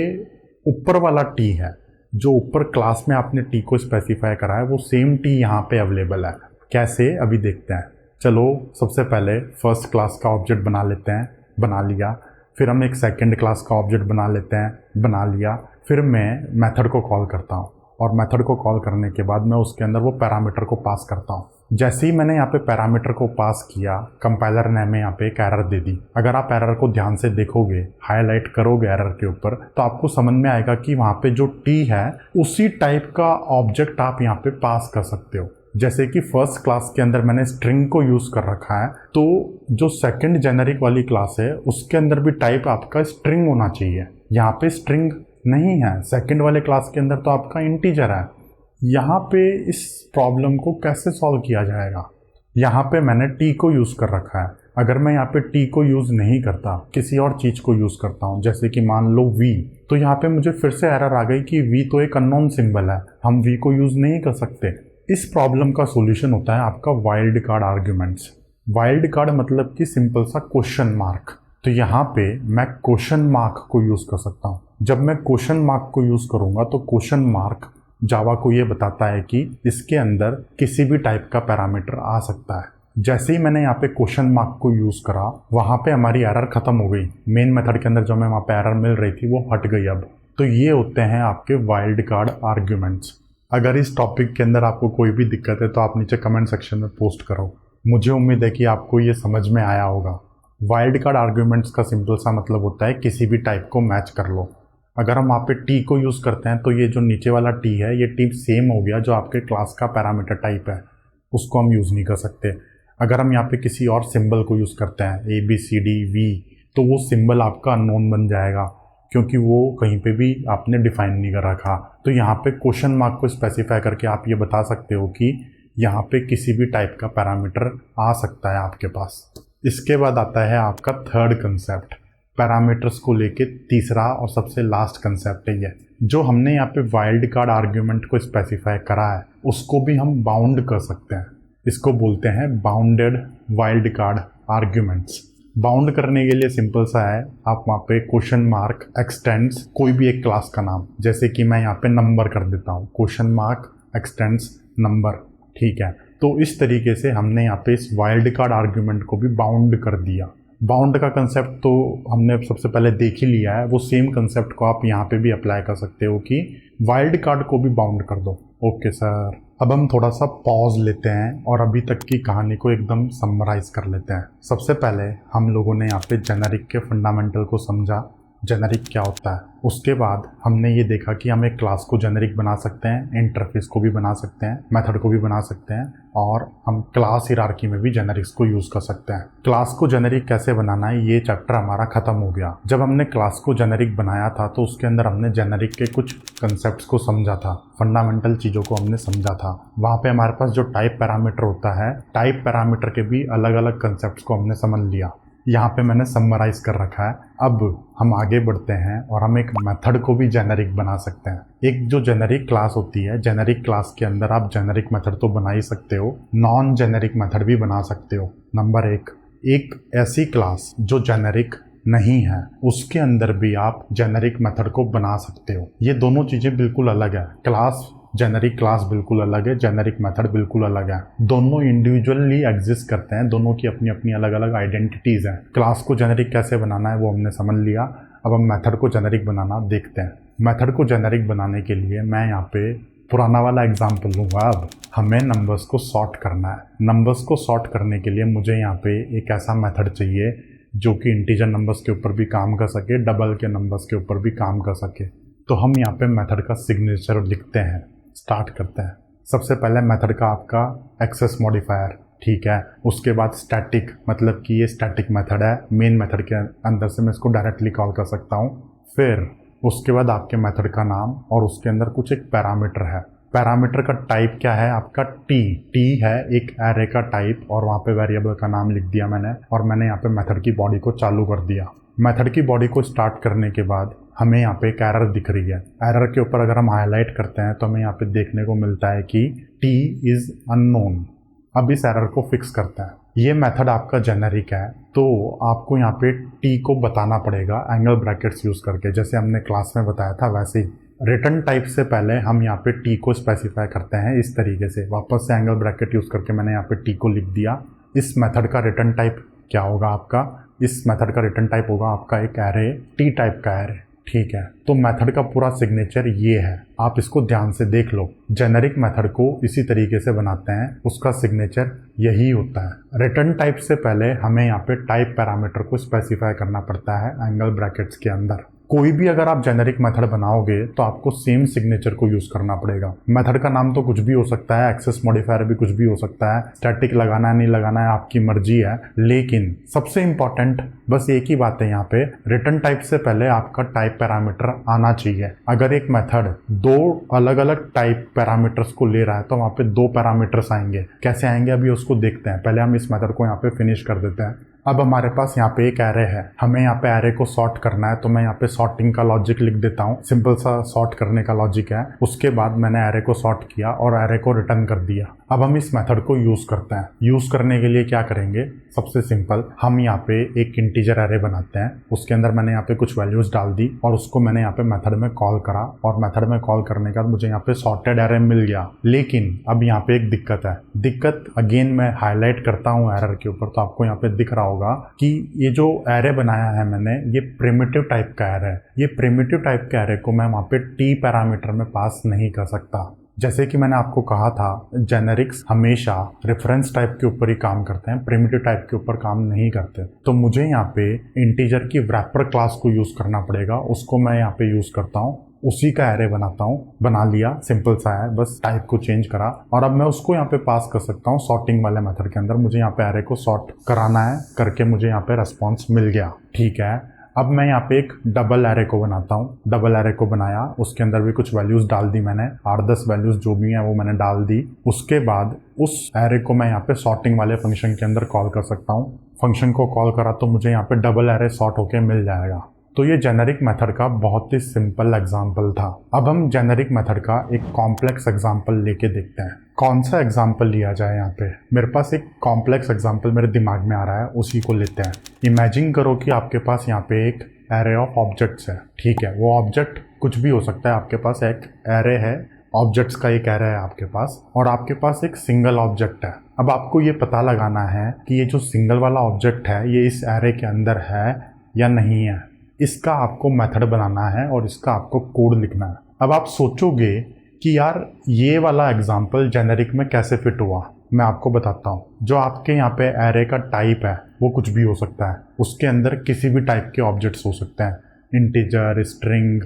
ऊपर वाला टी है, जो ऊपर क्लास में आपने टी को स्पेसिफाई करा है वो सेम टी यहाँ पे अवेलेबल है। कैसे, अभी देखते हैं। चलो सबसे पहले फर्स्ट क्लास का ऑब्जेक्ट बना लेते हैं, बना लिया। फिर हम एक सेकंड क्लास का ऑब्जेक्ट बना लेते हैं, बना लिया। फिर मैं मेथड को कॉल करता हूँ और मेथड को कॉल करने के बाद मैं उसके अंदर वो पैरामीटर को पास करता हूँ। जैसे ही मैंने यहाँ पे पैरामीटर को पास किया, कंपाइलर ने हमें यहाँ पे एक एरर दे दी। अगर आप एरर को ध्यान से देखोगे, हाईलाइट करोगे एरर के ऊपर, तो आपको समझ में आएगा कि वहाँ पे जो टी है उसी टाइप का ऑब्जेक्ट आप यहाँ पे पास कर सकते हो। जैसे कि फर्स्ट क्लास के अंदर मैंने स्ट्रिंग को यूज़ कर रखा है, तो जो सेकंड जेनेरिक वाली क्लास है उसके अंदर भी टाइप आपका स्ट्रिंग होना चाहिए। यहाँ पे स्ट्रिंग नहीं है, सेकंड वाले क्लास के अंदर तो आपका इंटीजर है। यहाँ पे इस प्रॉब्लम को कैसे सॉल्व किया जाएगा। यहाँ पे मैंने टी को यूज़ कर रखा है। अगर मैं यहाँ पे टी को यूज़ नहीं करता, किसी और चीज़ को यूज़ करता हूँ, जैसे कि मान लो वी, तो यहाँ पे मुझे फिर से एरर आ गई कि वी तो एक अननोन सिंबल है, हम वी को यूज़ नहीं कर सकते। इस प्रॉब्लम का सॉल्यूशन होता है आपका wild card arguments. Wild card मतलब कि सिंपल सा क्वेश्चन मार्क। तो यहाँ पे मैं क्वेश्चन मार्क को यूज़ कर सकता हूँ। जब मैं क्वेश्चन मार्क को यूज़ करूँगा तो क्वेश्चन मार्क जावा को ये बताता है कि इसके अंदर किसी भी टाइप का पैरामीटर आ सकता है। जैसे ही मैंने यहाँ पे क्वेश्चन मार्क को यूज़ करा, वहाँ पे हमारी एरर ख़त्म हो गई। मेन मेथड के अंदर जो हमें वहाँ पे एरर मिल रही थी वो हट गई अब। तो ये होते हैं आपके वाइल्ड कार्ड आर्ग्यूमेंट्स। अगर इस टॉपिक के अंदर आपको कोई भी दिक्कत है तो आप नीचे कमेंट सेक्शन में पोस्ट करो। मुझे उम्मीद है कि आपको ये समझ में आया होगा। वाइल्ड कार्ड आर्ग्यूमेंट्स का सिंपल सा मतलब होता है किसी भी टाइप को मैच कर लो। अगर हम वहाँ पे टी को यूज़ करते हैं तो ये जो नीचे वाला टी है ये टी सेम हो गया जो आपके क्लास का पैरामीटर टाइप है, उसको हम यूज़ नहीं कर सकते। अगर हम यहाँ पे किसी और सिंबल को यूज़ करते हैं ABCD V, तो वो सिंबल आपका अननोन बन जाएगा क्योंकि वो कहीं पे भी आपने डिफाइन नहीं कर रखा। तो यहाँ पे क्वेश्चन मार्क को स्पेसिफाई करके आप ये बता सकते हो कि यहाँ पे किसी भी टाइप का पैरामीटर आ सकता है आपके पास। इसके बाद आता है आपका थर्ड कंसेप्ट, पैरामीटर्स को लेके तीसरा और सबसे लास्ट कंसेप्ट है ये। जो हमने यहाँ पे वाइल्ड कार्ड आर्ग्यूमेंट को स्पेसिफाई करा है उसको भी हम बाउंड कर सकते हैं। इसको बोलते हैं bounded wild card arguments. Bound करने के लिए सिंपल सा है, आप वहाँ पे क्वेश्चन मार्क एक्सटेंड्स कोई भी एक क्लास का नाम, जैसे कि मैं यहाँ पे नंबर कर देता हूँ, क्वेश्चन मार्क एक्सटेंड्स नंबर, ठीक है। तो इस तरीके से हमने यहाँ पे इस वाइल्ड कार्ड आर्ग्यूमेंट को भी बाउंड कर दिया। बाउंड का कंसेप्ट तो हमने सबसे पहले देख ही लिया है, वो सेम कंसेप्ट को आप यहाँ पे भी अप्लाई कर सकते हो कि वाइल्ड कार्ड को भी बाउंड कर दो। ओके सर, अब हम थोड़ा सा पॉज लेते हैं और अभी तक की कहानी को एकदम समराइज कर लेते हैं। सबसे पहले हम लोगों ने यहाँ पे जेनेरिक के फंडामेंटल को समझा, जेनेरिक क्या होता है। उसके बाद हमने ये देखा कि हम एक क्लास को जेनेरिक बना सकते हैं, इंटरफेस को भी बना सकते हैं, मेथड को भी बना सकते हैं, और हम क्लास हिरार्की में भी जेनेरिक्स को यूज़ कर सकते हैं। क्लास को जेनेरिक कैसे बनाना है ये चैप्टर हमारा ख़त्म हो गया। जब हमने क्लास को जेनेरिक बनाया था तो उसके अंदर हमने जेनेरिक के कुछ कंसेप्ट्स को समझा था, फंडामेंटल चीज़ों को हमने समझा था। वहाँ पे हमारे पास जो टाइप पैरामीटर होता है, टाइप पैरामीटर के भी अलग अलग कंसेप्ट्स को हमने समझ लिया। यहाँ पे मैंने समराइज कर रखा है। अब हम आगे बढ़ते हैं और हम एक मेथड को भी जेनेरिक बना सकते हैं। एक जो जेनेरिक क्लास होती है, जेनेरिक क्लास के अंदर आप जेनेरिक मेथड तो बना ही सकते हो, नॉन जेनेरिक मेथड भी बना सकते हो। नंबर एक ऐसी क्लास जो जेनेरिक नहीं है उसके अंदर भी आप जेनेरिक मेथड को बना सकते हो। ये दोनों चीज़ें बिल्कुल अलग है। क्लास जेनेरिक क्लास बिल्कुल अलग है, जेनेरिक मेथड बिल्कुल अलग है। दोनों इंडिविजुअली एग्जिस्ट करते हैं, दोनों की अपनी अपनी अलग अलग आइडेंटिटीज़ हैं। क्लास को जेनेरिक कैसे बनाना है वो हमने समझ लिया। अब हम मेथड को जेनेरिक बनाना देखते हैं। मेथड को जेनेरिक बनाने के लिए मैं यहाँ पे पुराना वाला एग्जाम्पल लूँगा। अब हमें नंबर्स को सॉर्ट करना है। नंबर्स को सॉर्ट करने के लिए मुझे यहाँ पे एक ऐसा मेथड चाहिए जो कि इंटीजर नंबर्स के ऊपर भी काम कर सके, डबल के नंबर्स के ऊपर भी काम कर सके। तो हम यहाँ पे मेथड का सिग्नेचर लिखते हैं, स्टार्ट करते हैं। सबसे पहले मेथड का आपका एक्सेस मॉडिफायर, ठीक है। उसके बाद स्टैटिक, मतलब कि ये स्टैटिक मेथड है, मेन मेथड के अंदर से मैं इसको डायरेक्टली कॉल कर सकता हूँ। फिर उसके बाद आपके मेथड का नाम और उसके अंदर कुछ एक पैरामीटर है। पैरामीटर का टाइप क्या है आपका? टी है एक एरे का टाइप, और वहाँ पे वेरिएबल का नाम लिख दिया मैंने, और मैंने यहाँ पे मेथड की बॉडी को चालू कर दिया। मेथड की बॉडी को स्टार्ट करने के बाद हमें यहाँ पे एक एरर दिख रही है। एरर के ऊपर अगर हम हाईलाइट करते हैं तो हमें यहाँ पे देखने को मिलता है कि टी इज़ अननोन। अब इस एरर को फिक्स करते हैं। ये मेथड आपका जेनेरिक है, तो आपको यहाँ पे टी को बताना पड़ेगा एंगल ब्रैकेट्स यूज़ करके, जैसे हमने क्लास में बताया था वैसे ही। रिटर्न टाइप से पहले हम यहाँ पे टी को स्पेसिफाई करते हैं इस तरीके से। वापस से एंगल ब्रैकेट यूज़ करके मैंने यहाँ पे टी को लिख दिया। इस मेथड का रिटर्न टाइप क्या होगा आपका? इस मेथड का रिटर्न टाइप होगा आपका एक एरे, टी टाइप का एरे, ठीक है। तो मेथड का पूरा सिग्नेचर ये है, आप इसको ध्यान से देख लो। जेनेरिक मेथड को इसी तरीके से बनाते हैं, उसका सिग्नेचर यही होता है। रिटर्न टाइप से पहले हमें यहाँ पे टाइप पैरामीटर को स्पेसिफाई करना पड़ता है एंगल ब्रैकेट्स के अंदर। कोई भी अगर आप जेनेरिक मेथड बनाओगे तो आपको सेम सिग्नेचर को यूज करना पड़ेगा। मेथड का नाम तो कुछ भी हो सकता है, एक्सेस मॉडिफायर भी कुछ भी हो सकता है, स्टैटिक लगाना है नहीं लगाना है आपकी मर्जी है, लेकिन सबसे इंपॉर्टेंट बस एक ही बात है यहाँ पे, रिटर्न टाइप से पहले आपका टाइप पैरामीटर आना चाहिए। अगर एक मेथड दो अलग अलग टाइप पैरामीटर्स को ले रहा है तो वहाँ पे दो पैरामीटर्स आएंगे। कैसे आएंगे अभी उसको देखते हैं, पहले हम इस मेथड को यहाँ पे फिनिश कर देते हैं। अब हमारे पास यहाँ पे एक एरे है, हमें यहाँ पे एरे को सॉर्ट करना है, तो मैं यहाँ पे सॉर्टिंग का लॉजिक लिख देता हूँ। सिंपल सा सॉर्ट करने का लॉजिक है। उसके बाद मैंने एरे को सॉर्ट किया और एरे को रिटर्न कर दिया। अब हम इस मेथड को यूज करते हैं। यूज करने के लिए क्या करेंगे, सबसे सिंपल हम यहाँ पे एक इंटीजर एरे बनाते हैं। उसके अंदर मैंने यहाँ पे कुछ वैल्यूज डाल दी और उसको मैंने यहाँ पे मेथड में कॉल करा, और मेथड में कॉल करने के बाद मुझे यहाँ पे सॉर्टेड एरे मिल गया। लेकिन अब यहाँ पे एक दिक्कत है। दिक्कत अगेन मैं हाईलाइट करता हूँ एरर के ऊपर, तो आपको यहाँ पे दिख रहा होगा कि ये जो एरे बनाया है मैंने, ये प्रिमिटिव टाइप का एरे है। ये प्रिमिटिव टाइप के एरे को मैं वहाँ पे टी पैरामीटर में पास नहीं कर सकता। जैसे कि मैंने आपको कहा था, जेनेरिक्स हमेशा रेफरेंस टाइप के ऊपर ही काम करते हैं, प्रिमिटिव टाइप के ऊपर काम नहीं करते। तो मुझे यहाँ पे इंटीजर की वैपर क्लास को यूज करना पड़ेगा। उसको मैं यहाँ पे यूज करता हूँ, उसी का एरे बनाता हूँ। बना लिया, सिंपल सा है, बस टाइप को चेंज करा, और अब मैं उसको यहाँ पे पास कर सकता हूँ सॉर्टिंग वाले मेथड के अंदर। मुझे यहाँ पे एरे को सॉर्ट कराना है, करके मुझे यहाँ पे रेस्पॉन्स मिल गया, ठीक है। अब मैं यहाँ पे एक डबल एरे को बनाता हूँ। डबल एरे को बनाया, उसके अंदर भी कुछ वैल्यूज डाल दी मैंने, 8-10 वैल्यूज जो भी हैं वो मैंने डाल दी। उसके बाद उस एरे को मैं यहाँ पे सॉर्टिंग वाले फंक्शन के अंदर कॉल कर सकता हूँ। फंक्शन को कॉल करा तो मुझे यहाँ पे डबल एरे सॉर्ट होके मिल जाएगा। तो ये जेनेरिक मेथड का बहुत ही सिंपल एग्जाम्पल था। अब हम जेनेरिक मेथड का एक कॉम्प्लेक्स एग्जाम्पल लेके देखते हैं। कौन सा एग्जाम्पल लिया जाए यहाँ पे? मेरे पास एक कॉम्प्लेक्स एग्जाम्पल मेरे दिमाग में आ रहा है, उसी को लेते हैं। इमेजिन करो कि आपके पास यहाँ पे एक एरे ऑफ ऑब्जेक्ट्स है, ठीक है। वो ऑब्जेक्ट कुछ भी हो सकता है। आपके पास एक एरे है, ऑब्जेक्ट्स का एक एरे है आपके पास, और आपके पास एक सिंगल ऑब्जेक्ट है। अब आपको ये पता लगाना है कि ये जो सिंगल वाला ऑब्जेक्ट है ये इस एरे के अंदर है या नहीं है। इसका आपको मेथड बनाना है और इसका आपको कोड लिखना है। अब आप सोचोगे कि यार ये वाला एग्जाम्पल जेनेरिक में कैसे फिट हुआ। मैं आपको बताता हूँ। जो आपके यहाँ पे एरे का टाइप है वो कुछ भी हो सकता है, उसके अंदर किसी भी टाइप के ऑब्जेक्ट्स हो सकते हैं। इंटीजर, स्ट्रिंग,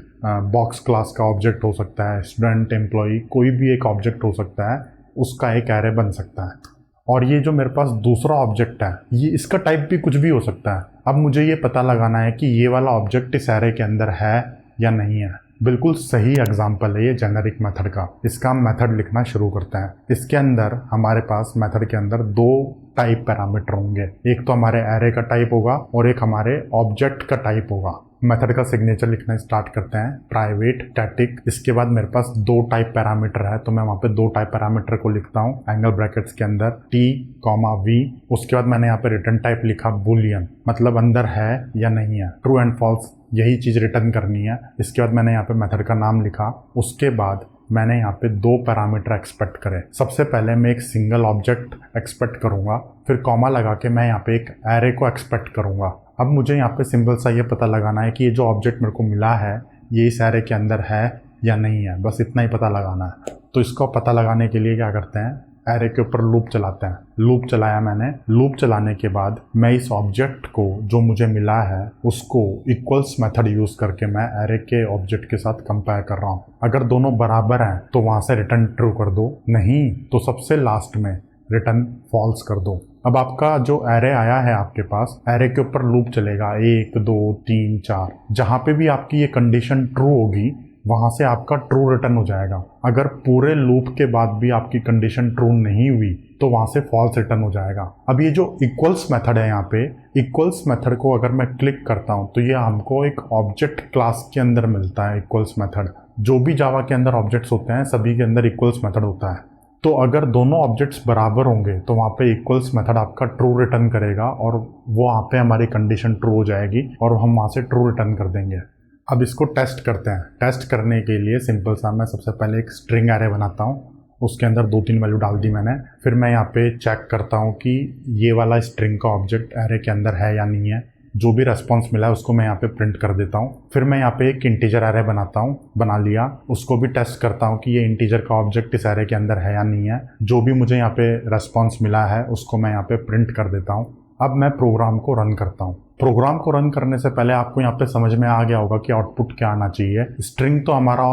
बॉक्स क्लास का ऑब्जेक्ट हो सकता है, स्टूडेंट, एम्प्लॉय, कोई भी एक ऑब्जेक्ट हो सकता है, उसका एक एरे बन सकता है। और ये जो मेरे पास दूसरा ऑब्जेक्ट है, ये इसका टाइप भी कुछ भी हो सकता है। अब मुझे ये पता लगाना है कि ये वाला ऑब्जेक्ट इस एरे के अंदर है या नहीं है। बिल्कुल सही एग्जाम्पल है ये जेनेरिक मेथड का। इसका हम मेथड लिखना शुरू करते हैं। इसके अंदर हमारे पास मेथड के अंदर दो टाइप पैरामीटर होंगे। एक तो हमारे एरे का टाइप होगा और एक हमारे ऑब्जेक्ट का टाइप होगा। मेथड का सिग्नेचर लिखना स्टार्ट करते हैं, प्राइवेट, स्टैटिक। इसके बाद मेरे पास दो टाइप पैरामीटर है, तो मैं वहाँ पे दो टाइप पैरामीटर को लिखता हूँ एंगल ब्रैकेट्स के अंदर, टी, वी। उसके बाद मैंने यहाँ पे रिटर्न टाइप लिखा बूलियन, मतलब अंदर है या नहीं है, ट्रू एंड फॉल्स, यही चीज़ रिटर्न करनी है। इसके बाद मैंने यहाँ पे मेथड का नाम लिखा। उसके बाद मैंने यहाँ पे दो पैरामीटर एक्सपेक्ट करे। सबसे पहले मैं एक सिंगल ऑब्जेक्ट एक्सपेक्ट करूँगा, फिर कॉमा लगा के मैं यहाँ पे एक एरे को एक्सपेक्ट करूँगा। अब मुझे यहाँ पे सिंपल सा ये पता लगाना है कि ये जो ऑब्जेक्ट मेरे को मिला है ये इस एरे के अंदर है या नहीं है, बस इतना ही पता लगाना है। तो इसको पता लगाने के लिए क्या करते हैं, एरे के ऊपर लूप चलाते हैं। लूप चलाया मैंने। लूप चलाने के बाद मैं इस ऑब्जेक्ट को जो मुझे मिला है उसको इक्वल्स मेथड यूज करके मैं एरे के ऑब्जेक्ट के साथ कंपेयर कर रहा हूँ। अगर दोनों बराबर हैं तो वहां से रिटर्न ट्रू कर दो, नहीं तो सबसे लास्ट में रिटर्न फॉल्स कर दो। अब आपका जो एरे आया है आपके पास, एरे के ऊपर लूप चलेगा 1 2 3 4। जहाँ पे भी आपकी ये कंडीशन ट्रू होगी वहाँ से आपका ट्रू रिटर्न हो जाएगा। अगर पूरे लूप के बाद भी आपकी कंडीशन ट्रू नहीं हुई तो वहाँ से फॉल्स रिटर्न हो जाएगा। अब ये जो इक्वल्स मेथड है, यहाँ पे इक्वल्स मेथड को अगर मैं क्लिक करता हूँ तो ये हमको एक ऑब्जेक्ट क्लास के अंदर मिलता है। इक्वल्स मेथड जो भी जावा के अंदर ऑब्जेक्ट्स होते हैं सभी के अंदर इक्वल्स मेथड होता है। तो अगर दोनों ऑब्जेक्ट्स बराबर होंगे तो वहाँ पे इक्वल्स मेथड आपका ट्रू रिटर्न करेगा और वो वहाँ पे हमारी कंडीशन ट्रू हो जाएगी और हम वहाँ से ट्रू रिटर्न कर देंगे। अब इसको टेस्ट करते हैं। टेस्ट करने के लिए सिंपल सा मैं सबसे पहले एक स्ट्रिंग एरे बनाता हूँ, उसके अंदर 2-3 वैल्यू डाल दी मैंने। फिर मैं यहाँ पे चेक करता हूँ कि ये वाला स्ट्रिंग का ऑब्जेक्ट एरे के अंदर है या नहीं है। जो भी रेस्पॉन्स मिला है उसको मैं यहाँ पे प्रिंट कर देता हूँ। फिर मैं यहाँ पे एक इंटीजर एरे बनाता हूँ, बना लिया। उसको भी टेस्ट करता हूँ कि ये इंटीजर का ऑब्जेक्ट इस एरे के अंदर है या नहीं है। जो भी मुझे यहाँ पे रेस्पॉन्स मिला है उसको मैं यहाँ पे प्रिंट कर देता हूँ। अब मैं प्रोग्राम को रन करता हूँ। प्रोग्राम को रन करने से पहले आपको यहाँ पे समझ में आ गया होगा कि आउटपुट क्या आना चाहिए। स्ट्रिंग तो हमारा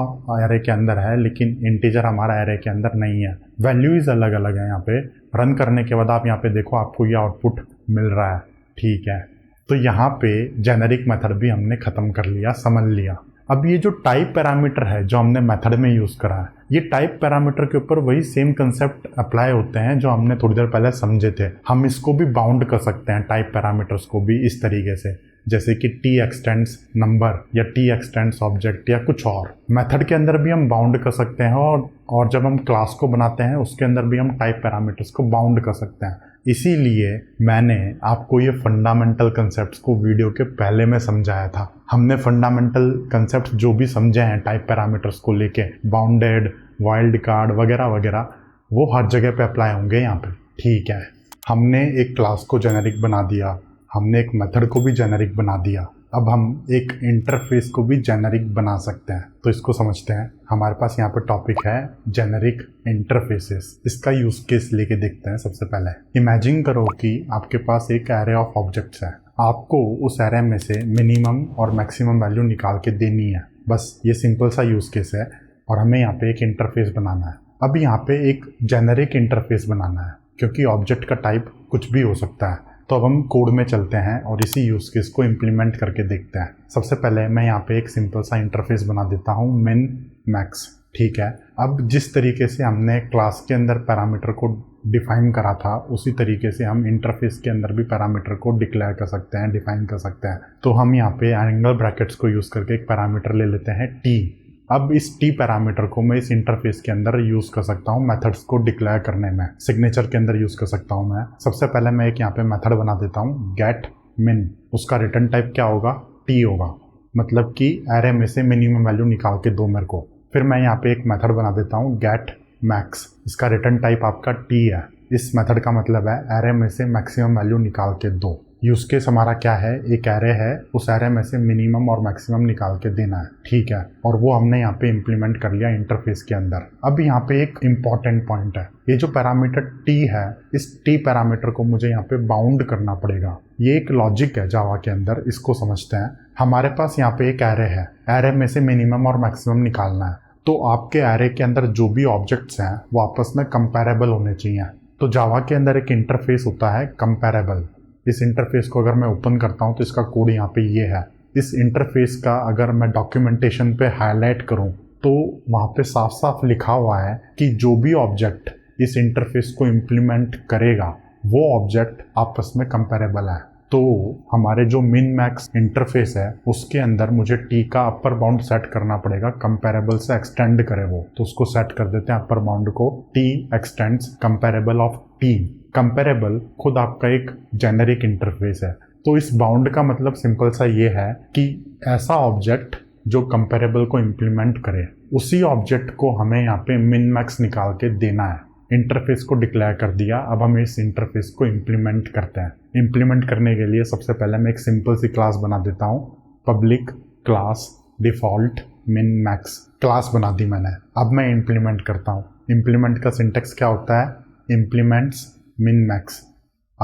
एरे के अंदर है लेकिन इंटीजर हमारा एरे के अंदर नहीं है। वैल्यूज अलग अलग है। यहाँ पे रन करने के बाद आप यहाँ पे देखो आपको ये आउटपुट मिल रहा है। ठीक है, तो यहाँ पे जेनेरिक मेथड भी हमने ख़त्म कर लिया, समझ लिया। अब ये जो टाइप पैरामीटर है जो हमने मेथड में यूज़ करा है, ये टाइप पैरामीटर के ऊपर वही सेम कंसेप्ट अप्लाई होते हैं जो हमने थोड़ी देर पहले समझे थे। हम इसको भी बाउंड कर सकते हैं, टाइप पैरामीटर्स को भी इस तरीके से, जैसे कि t एक्सटेंड्स नंबर या t एक्सटेंड्स ऑब्जेक्ट या कुछ और। मेथड के अंदर भी हम बाउंड कर सकते हैं और जब हम क्लास को बनाते हैं उसके अंदर भी हम टाइप पैरामीटर्स को बाउंड कर सकते हैं। इसीलिए मैंने आपको ये फंडामेंटल कंसेप्ट्स को वीडियो के पहले में समझाया था। हमने फंडामेंटल कंसेप्ट्स जो भी समझे हैं टाइप पैरामीटर्स को लेके, बाउंडेड, वाइल्ड कार्ड वगैरह वगैरह, वो हर जगह पे अप्लाई होंगे यहाँ पे। ठीक है, हमने एक क्लास को जेनेरिक बना दिया, हमने एक मेथड को भी जेनेरिक बना दिया। अब हम एक इंटरफेस को भी जेनेरिक बना सकते हैं। तो इसको समझते हैं। हमारे पास यहाँ पे टॉपिक है जेनेरिक इंटरफेसेस। इसका यूज केस लेके देखते हैं। सबसे पहले इमेजिन करो कि आपके पास एक एरे ऑफ ऑब्जेक्ट्स है। आपको उस एरे में से मिनिमम और मैक्सिमम वैल्यू निकाल के देनी है। बस ये सिंपल सा यूज केस है और हमें यहाँ पे एक इंटरफेस बनाना है। अब यहाँ पे एक जेनेरिक इंटरफेस बनाना है क्योंकि ऑब्जेक्ट का टाइप कुछ भी हो सकता है। तो अब हम कोड में चलते हैं और इसी यूज केस को इम्प्लीमेंट करके देखते हैं। सबसे पहले मैं यहाँ पे एक सिंपल सा इंटरफेस बना देता हूँ, मिन मैक्स। ठीक है, अब जिस तरीके से हमने क्लास के अंदर पैरामीटर को डिफाइन करा था उसी तरीके से हम इंटरफेस के अंदर भी पैरामीटर को डिक्लेयर कर सकते हैं, डिफाइन कर सकते हैं। तो हम यहाँ पे एंगल ब्रैकेट्स को यूज़ करके एक पैरामीटर ले लेते हैं t। अब इस t पैरामीटर को मैं इस इंटरफेस के अंदर यूज़ कर सकता हूँ मेथड्स को डिक्लेयर करने में। सिग्नेचर के अंदर यूज़ कर सकता हूँ मैं। सबसे पहले मैं एक यहाँ पे मेथड बना देता हूँ गेट मिन। उसका रिटर्न टाइप क्या होगा? t होगा, मतलब कि एरे में से मिनिमम वैल्यू निकाल के दो मेरे को। फिर मैं यहाँ पे एक मेथड बना देता हूँ गेट मैक्स। इसका रिटर्न टाइप आपका t है। इस मेथड का मतलब है एरे में से मैक्सिमम वैल्यू निकाल के दो। यूज केस हमारा क्या है? एक एरे है, उस एरे में से मिनिमम और मैक्सिमम निकाल के देना है। ठीक है, और वो हमने यहाँ पे इम्प्लीमेंट कर लिया इंटरफेस के अंदर। अब यहाँ पे एक इम्पॉर्टेंट पॉइंट है, ये जो पैरामीटर t है, इस t पैरामीटर को मुझे यहाँ पे बाउंड करना पड़ेगा। ये एक लॉजिक है जावा के अंदर, इसको समझते हैं। हमारे पास यहाँ पे एक एरे है, एरे में से मिनिमम और मैक्सिमम निकालना है। तो आपके एरे के अंदर जो भी ऑब्जेक्ट्स हैं वो आपस में कंपैरेबल होने चाहिए। तो जावा के अंदर एक इंटरफेस होता है कंपैरेबल। इस इंटरफेस को अगर मैं ओपन करता हूं तो इसका कोड यहाँ पे ये है। इस इंटरफेस का अगर मैं डॉक्यूमेंटेशन पे हाईलाइट करूं तो वहाँ पे साफ साफ लिखा हुआ है कि जो भी ऑब्जेक्ट इस इंटरफेस को इम्प्लीमेंट करेगा वो ऑब्जेक्ट आपस में कंपैरेबल है। तो हमारे जो मिन मैक्स इंटरफेस है उसके अंदर मुझे t का अपर बाउंड सेट करना पड़ेगा, कंपैरेबल से एक्सटेंड करे वो। तो उसको सेट कर देते हैं अपर बाउंड को t x tends comparable of t। Comparable खुद आपका एक जेनेरिक इंटरफेस है। तो इस बाउंड का मतलब सिंपल सा ये है कि ऐसा ऑब्जेक्ट जो कंपैरेबल को इम्प्लीमेंट करे उसी ऑब्जेक्ट को हमें यहाँ पे मिन मैक्स निकाल के देना है। इंटरफेस को डिक्लेयर कर दिया, अब हम इस इंटरफेस को इम्प्लीमेंट करते हैं। इम्प्लीमेंट करने के लिए सबसे पहले मैं एक सिंपल सी क्लास बना देता हूँ, public class default min max class बना दी मैंने। अब मैं इम्प्लीमेंट करता हूँ। इम्प्लीमेंट का सिंटेक्स क्या होता है? Implements min max.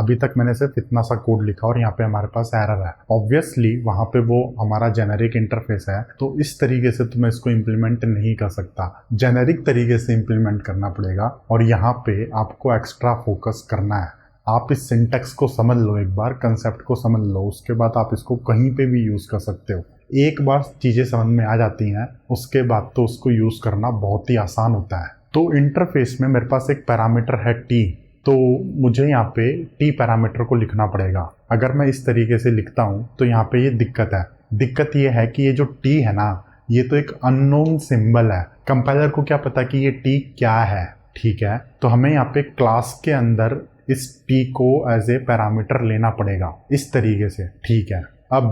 अभी तक मैंने सिर्फ इतना सा कोड लिखा और यहाँ पे हमारे पास एरर है। ऑब्वियसली वहाँ पे वो हमारा जेनेरिक इंटरफेस है, तो इस तरीके से तो मैं इसको इम्प्लीमेंट नहीं कर सकता, जेनेरिक तरीके से इम्प्लीमेंट करना पड़ेगा और यहाँ पे आपको एक्स्ट्रा फोकस करना है। आप इस सिंटैक्स को समझ लो, एक बार कंसेप्ट को समझ लो, उसके बाद आप इसको कहीं पे भी यूज़ कर सकते हो। एक बार चीज़ें समझ में आ जाती हैं उसके बाद तो उसको यूज़ करना बहुत ही आसान होता है। तो इंटरफेस में मेरे पास एक पैरामीटर है टी, तो मुझे यहाँ पे टी पैरामीटर को लिखना पड़ेगा। अगर मैं इस तरीके से लिखता हूँ तो यहाँ पे ये दिक्कत है। दिक्कत ये है कि ये जो टी है ना, ये तो एक अननोन सिंबल है। कंपाइलर को क्या पता कि ये टी क्या है, ठीक है। तो हमें यहाँ पे क्लास के अंदर इस टी को एज ए पैरामीटर लेना पड़ेगा इस तरीके से, ठीक है। अब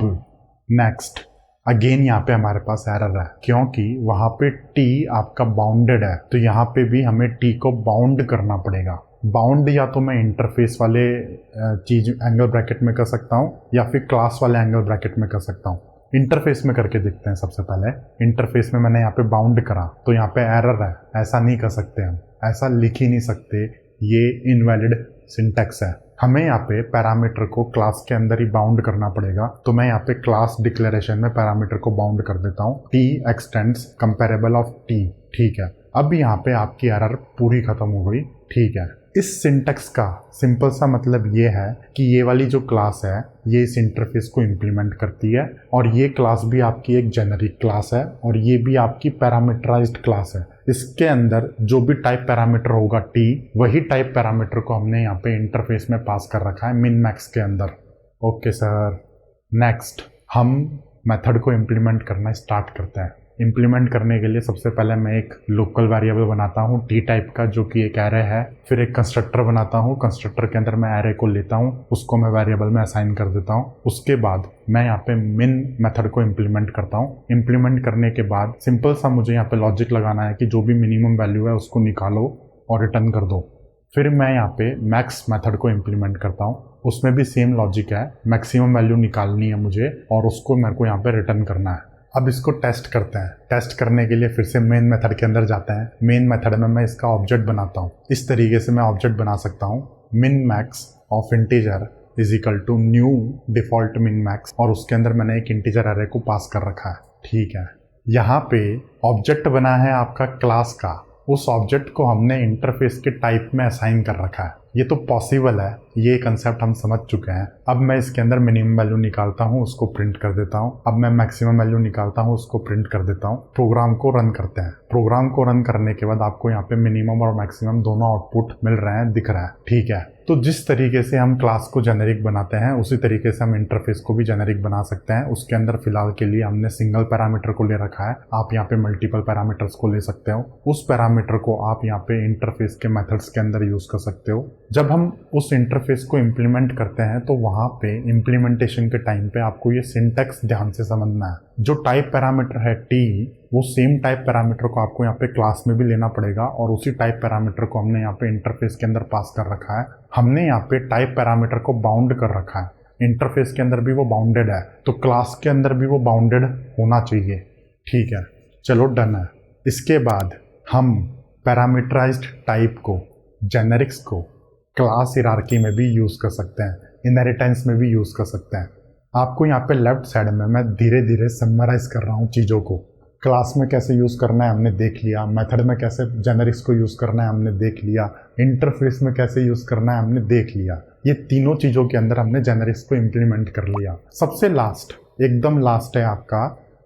नेक्स्ट अगेन यहाँ पे हमारे पास एरर है क्योंकि वहाँ पे टी आपका बाउंडेड है, तो यहाँ पे भी हमें टी को बाउंड करना पड़ेगा। बाउंड या तो मैं इंटरफेस वाले चीज एंगल ब्रैकेट में कर सकता हूँ या फिर क्लास वाले एंगल ब्रैकेट में कर सकता हूँ। इंटरफेस में करके देखते हैं। सबसे पहले इंटरफेस में मैंने यहाँ पे बाउंड करा तो यहाँ पे एरर है, ऐसा नहीं कर सकते, हम ऐसा लिख ही नहीं सकते, ये इनवैलिड सिंटैक्स है। हमें यहाँ पे पैरामीटर को क्लास के अंदर ही बाउंड करना पड़ेगा, तो मैं यहाँ पे क्लास डिक्लेरेशन में पैरामीटर को बाउंड कर देता हूँ T x tends comparable of T, ठीक है। अब यहाँ पे आपकी एरर पूरी खत्म हो गई, ठीक है। इस सिंटैक्स का सिंपल सा मतलब ये है कि ये वाली जो क्लास है ये इस इंटरफेस को इम्प्लीमेंट करती है और ये क्लास भी आपकी एक जेनेरिक क्लास है और ये भी आपकी पैरामीटराइज्ड क्लास है। इसके अंदर जो भी टाइप पैरामीटर होगा टी, वही टाइप पैरामीटर को हमने यहाँ पे इंटरफेस में पास कर रखा है मिन मैक्स के अंदर। ओके सर, नेक्स्ट हम मेथड को इम्प्लीमेंट करना स्टार्ट करते हैं। इम्प्लीमेंट करने के लिए सबसे पहले मैं एक लोकल वेरिएबल बनाता हूँ टी टाइप का, जो कि एक एरे है। फिर एक कंस्ट्रक्टर बनाता हूँ, कंस्ट्रक्टर के अंदर मैं एरे को लेता हूँ, उसको मैं वेरिएबल में असाइन कर देता हूँ। उसके बाद मैं यहाँ पे मिन मेथड को इम्प्लीमेंट करता हूँ। इम्प्लीमेंट करने के बाद सिंपल सा मुझे यहाँ पे लॉजिक लगाना है कि जो भी मिनिमम वैल्यू है उसको निकालो और रिटर्न कर दो। फिर मैं यहाँ पे मैक्स मेथड को इम्प्लीमेंट करता हूँ, उसमें भी सेम लॉजिक है, मैक्सिमम वैल्यू निकालनी है मुझे और उसको मेरे को यहाँ पे रिटर्न करना है। अब इसको टेस्ट करते हैं। टेस्ट करने के लिए फिर से मेन मेथड के अंदर जाते हैं। मेन मेथड में मैं इसका ऑब्जेक्ट बनाता हूँ। इस तरीके से मैं ऑब्जेक्ट बना सकता हूँ, min max of integer is equal to new default min max, और उसके अंदर मैंने एक इंटीजर एरे को पास कर रखा है, ठीक है। यहाँ पे ऑब्जेक्ट बना है आपका क्लास का, उस ऑब्जेक्ट को हमने इंटरफेस के टाइप में असाइन कर रखा है। ये तो पॉसिबल है, ये कंसेप्ट हम समझ चुके हैं। अब मैं इसके अंदर मिनिमम वैल्यू निकालता हूँ, उसको प्रिंट कर देता हूँ। अब मैं मैक्सिमम वैल्यू निकालता हूँ, उसको प्रिंट कर देता हूँ। प्रोग्राम को रन करते हैं। प्रोग्राम को रन करने के बाद आपको यहाँ पे मिनिमम और मैक्सिमम दोनों आउटपुट मिल रहे हैं, दिख रहा है, ठीक है। तो जिस तरीके से हम क्लास को जेनेरिक बनाते हैं उसी तरीके से हम इंटरफेस को भी जेनेरिक बना सकते हैं। उसके अंदर फिलहाल के लिए हमने सिंगल पैरामीटर को ले रखा है, आप यहाँ पे मल्टीपल पैरामीटर्स को ले सकते हो। उस पैरामीटर को आप यहाँ पे इंटरफेस के मेथड्स के अंदर यूज कर सकते हो। जब हम उस इंटरफेस को इम्प्लीमेंट करते हैं तो वहाँ पे इम्प्लीमेंटेशन के टाइम पे आपको ये सिंटैक्स ध्यान से समझना है। जो टाइप पैरामीटर है टी, वो सेम टाइप पैरामीटर को आपको यहाँ पे क्लास में भी लेना पड़ेगा और उसी टाइप पैरामीटर को हमने यहाँ पे इंटरफेस के अंदर पास कर रखा है। हमने यहाँ पे टाइप पैरामीटर को बाउंड कर रखा है, इंटरफेस के अंदर भी वो बाउंडेड है, तो क्लास के अंदर भी वो बाउंडेड होना चाहिए, ठीक है। चलो डन है। इसके बाद हम पैरामीटराइज्ड टाइप को, जेनेरिक्स को क्लास हिरार्की में भी यूज कर सकते हैं, इनहेरिटेंस में भी यूज कर सकते हैं। आपको यहाँ पे लेफ्ट साइड में मैं धीरे धीरे समराइज कर रहा हूँ चीज़ों को। क्लास में कैसे यूज़ करना है हमने देख लिया, मेथड में कैसे जेनेरिक्स को यूज़ करना है हमने देख लिया, इंटरफेस में कैसे यूज़ करना है हमने देख लिया। ये तीनों चीज़ों के अंदर हमने जेनेरिक्स को इम्प्लीमेंट कर लिया। सबसे लास्ट, एकदम लास्ट है आपका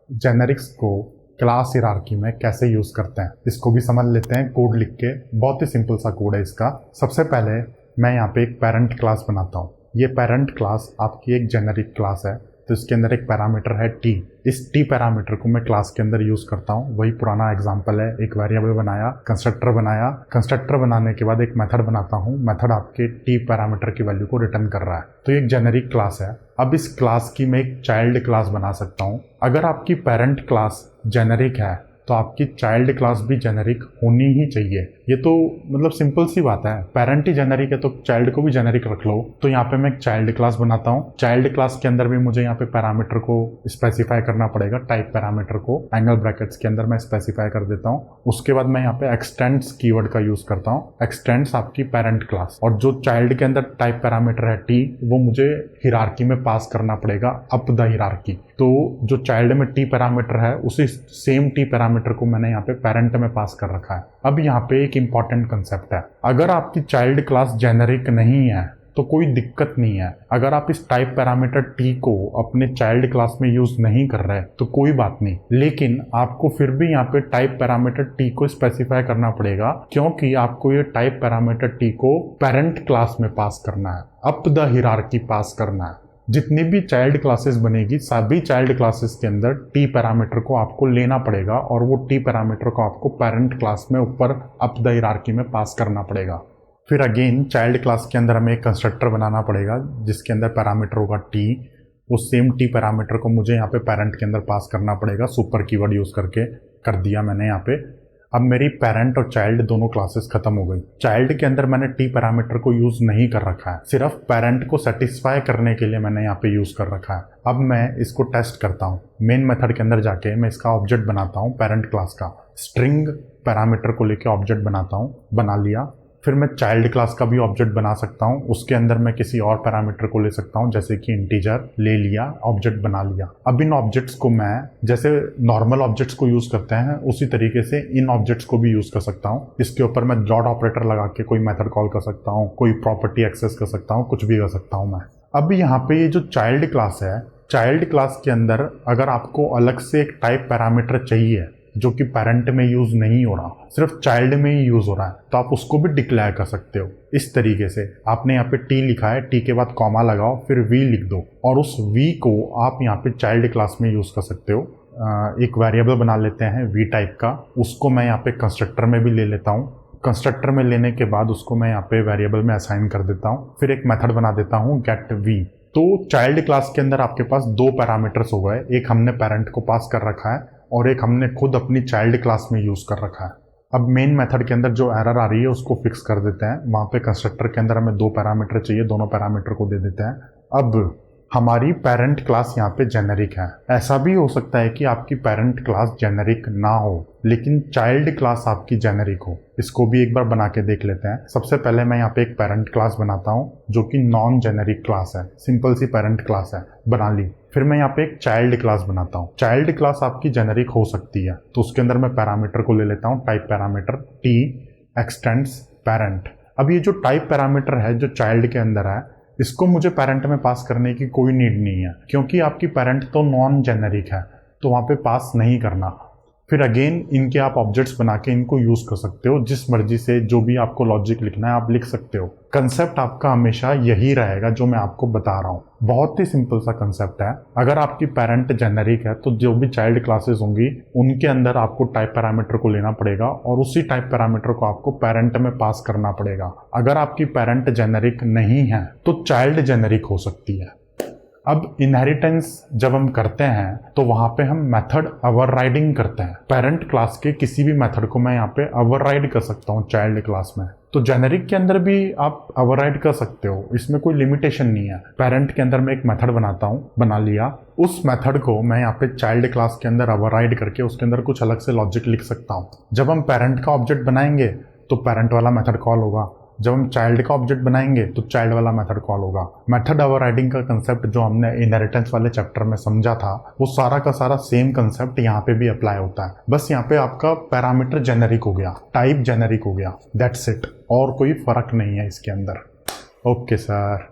जेनेरिक्स को क्लास हिरार्की में कैसे यूज़ करते हैं। इसको भी समझ लेते हैं कोड लिख के। बहुत ही सिंपल सा कोड है इसका। सबसे पहले मैं यहाँ पे एक पेरेंट क्लास बनाता हूँ। ये पेरेंट क्लास आपकी एक जेनेरिक क्लास है, तो इसके अंदर एक पैरामीटर है टी। इस टी पैरामीटर को मैं क्लास के अंदर यूज करता हूँ। वही पुराना एग्जांपल है, एक वेरिएबल बनाया, कंस्ट्रक्टर बनाया, कंस्ट्रक्टर बनाने के बाद एक मेथड बनाता हूँ। मेथड आपके टी पैरामीटर की वैल्यू को रिटर्न कर रहा है, तो ये एक जेनेरिक क्लास है। अब इस क्लास की मैं एक चाइल्ड क्लास बना सकता हूँ। अगर आपकी पेरेंट क्लास जेनेरिक है तो आपकी चाइल्ड क्लास भी जेनेरिक होनी ही चाहिए। ये तो मतलब सिंपल सी बात है, पेरेंट ही जेनेरिक है तो चाइल्ड को भी जेनेरिक रख लो। तो यहाँ पे मैं एक चाइल्ड क्लास बनाता हूँ। चाइल्ड क्लास के अंदर भी मुझे यहाँ पे पैरामीटर को स्पेसिफाई करना पड़ेगा, टाइप पैरामीटर को एंगल ब्रैकेट्स के अंदर मैं स्पेसिफाई कर देता हूँ। उसके बाद मैं यहाँ पे एक्सटेंड्स कीवर्ड का यूज करता हूँ। एक्सटेंड्स आपकी पेरेंट क्लास, और जो चाइल्ड के अंदर टाइप पैरामीटर है टी, वो मुझे हिरार्की में पास करना पड़ेगा अप द हिरार्की। तो जो चाइल्ड में टी पैरामीटर है उसी सेम टी पैरामीटर को मैंने यहाँ पे पेरेंट में पास कर रखा है। अब यहाँ पे एक इंपॉर्टेंट कंसेप्ट है, अगर आपकी चाइल्ड क्लास जेनेरिक नहीं है तो कोई दिक्कत नहीं है। अगर आप इस टाइप पैरामीटर टी को अपने चाइल्ड क्लास में यूज नहीं कर रहे तो कोई बात नहीं, लेकिन आपको फिर भी यहाँ पे टाइप पैरामीटर टी को स्पेसिफाई करना पड़ेगा, क्योंकि आपको ये टाइप पैरामीटर टी को पेरेंट क्लास में पास करना है, अप द हिरार्की पास करना है। जितनी भी चाइल्ड क्लासेस बनेगी सभी चाइल्ड क्लासेस के अंदर टी पैरामीटर को आपको लेना पड़ेगा, और वो टी पैरामीटर को आपको पेरेंट क्लास में ऊपर अप द हिरार्की में पास करना पड़ेगा। फिर अगेन चाइल्ड क्लास के अंदर हमें एक कंस्ट्रक्टर बनाना पड़ेगा जिसके अंदर पैरामीटर होगा टी। वो सेम टी पैरामीटर को मुझे यहाँ पे पेरेंट के अंदर पास करना पड़ेगा, सुपर कीवर्ड यूज करके कर दिया मैंने यहाँ पे। अब मेरी पेरेंट और चाइल्ड दोनों क्लासेस खत्म हो गई। चाइल्ड के अंदर मैंने टी पैरामीटर को यूज नहीं कर रखा है, सिर्फ पेरेंट को सेटिस्फाई करने के लिए मैंने यहाँ पे यूज कर रखा है। अब मैं इसको टेस्ट करता हूँ। मेन मेथड के अंदर जाके मैं इसका ऑब्जेक्ट बनाता हूँ, पेरेंट क्लास का स्ट्रिंग पैरामीटर को लेके ऑब्जेक्ट बनाता हूँ, बना लिया। फिर मैं चाइल्ड क्लास का भी ऑब्जेक्ट बना सकता हूँ, उसके अंदर मैं किसी और पैरामीटर को ले सकता हूँ, जैसे कि इंटीजर ले लिया, ऑब्जेक्ट बना लिया। अब इन ऑब्जेक्ट्स को मैं जैसे नॉर्मल ऑब्जेक्ट्स को यूज करते हैं उसी तरीके से इन ऑब्जेक्ट्स को भी यूज कर सकता हूँ। इसके ऊपर मैं डॉट ऑपरेटर लगा के कोई मेथड कॉल कर सकता हूँ, कोई प्रॉपर्टी एक्सेस कर सकता हूँ, कुछ भी कर सकता हूँ मैं। अब यहाँ पे ये जो चाइल्ड क्लास है, चाइल्ड क्लास के अंदर अगर आपको अलग से एक टाइप पैरामीटर चाहिए जो कि पेरेंट में यूज नहीं हो रहा, सिर्फ चाइल्ड में ही यूज हो रहा है, तो आप उसको भी डिक्लेयर कर सकते हो इस तरीके से। आपने यहाँ पे टी लिखा है, टी के बाद कॉमा लगाओ, फिर वी लिख दो, और उस वी को आप यहाँ पे चाइल्ड क्लास में यूज कर सकते हो। एक वेरिएबल बना लेते हैं वी टाइप का, उसको मैं यहाँ पे कंस्ट्रक्टर में भी ले लेता हूँ। कंस्ट्रक्टर में लेने के बाद उसको मैं यहाँ पे वेरिएबल में असाइन कर देता हूँ। फिर एक मेथड बना देता हूँ गेट वी। तो चाइल्ड क्लास के अंदर आपके पास दो पैरामीटर्स हो गए, एक हमने पेरेंट को पास कर रखा है और एक हमने खुद अपनी चाइल्ड क्लास में यूज कर रखा है। अब मेन मेथड के अंदर जो एरर आ रही है उसको फिक्स कर देते हैं। वहां पे कंस्ट्रक्टर के अंदर हमें दो पैरामीटर चाहिए, दोनों पैरामीटर को दे देते हैं। अब हमारी पेरेंट क्लास यहाँ पे जेनेरिक है। ऐसा भी हो सकता है कि आपकी पेरेंट क्लास जेनेरिक ना हो लेकिन चाइल्ड क्लास आपकी जेनेरिक हो। इसको भी एक बार बना के देख लेते हैं। सबसे पहले मैं यहाँ पे एक पेरेंट क्लास बनाता हूँ जो कि नॉन जेनेरिक क्लास है, सिंपल सी पेरेंट क्लास है, बना ली। फिर मैं यहाँ पे एक चाइल्ड क्लास बनाता हूँ। चाइल्ड क्लास आपकी जेनेरिक हो सकती है, तो उसके अंदर मैं पैरामीटर को ले लेता हूँ, type parameter T x tends parent. अब ये जो टाइप पैरामीटर है जो चाइल्ड के अंदर है, इसको मुझे पेरेंट में पास करने की कोई नीड नहीं है, क्योंकि आपकी पेरेंट तो नॉन जेनेरिक है, तो वहाँ पे पास नहीं करना। फिर अगेन इनके आप ऑब्जेक्ट्स बना के इनको यूज कर सकते हो, जिस मर्जी से जो भी आपको लॉजिक लिखना है आप लिख सकते हो। कंसेप्ट आपका हमेशा यही रहेगा जो मैं आपको बता रहा हूँ। बहुत ही सिंपल सा कंसेप्ट है। अगर आपकी पेरेंट जेनेरिक है तो जो भी चाइल्ड क्लासेस होंगी उनके अंदर आपको टाइप पैरामीटर को लेना पड़ेगा और उसी टाइप पैरामीटर को आपको पेरेंट में पास करना पड़ेगा। अगर आपकी पेरेंट जेनेरिक नहीं है तो चाइल्ड जेनेरिक हो सकती है। अब इनहेरिटेंस जब हम करते हैं तो वहां पे हम मेथड ओवरराइडिंग करते हैं। पेरेंट क्लास के किसी भी मेथड को मैं यहाँ पे ओवरराइड कर सकता हूँ चाइल्ड क्लास में। तो जेनेरिक के अंदर भी आप ओवरराइड कर सकते हो, इसमें कोई लिमिटेशन नहीं है। पेरेंट के अंदर मैं एक मेथड बनाता हूँ, बना लिया, उस मेथड को मैं यहाँ पे चाइल्ड क्लास के अंदर ओवरराइड करके उसके अंदर कुछ अलग से लॉजिक लिख सकता हूँ। जब हम पेरेंट का ऑब्जेक्ट बनाएंगे तो पेरेंट वाला मेथड कॉल होगा, जब हम चाइल्ड का ऑब्जेक्ट बनाएंगे तो चाइल्ड वाला मेथड कॉल होगा। मेथड ओवरराइडिंग का कंसेप्ट जो हमने इनहेरिटेंस वाले चैप्टर में समझा था वो सारा का सारा सेम कंसेप्ट यहाँ पे भी अप्लाई होता है। बस यहाँ पे आपका पैरामीटर जेनेरिक हो गया, टाइप जेनेरिक हो गया, दैट्स इट, और कोई फर्क नहीं है इसके अंदर। Okay sir.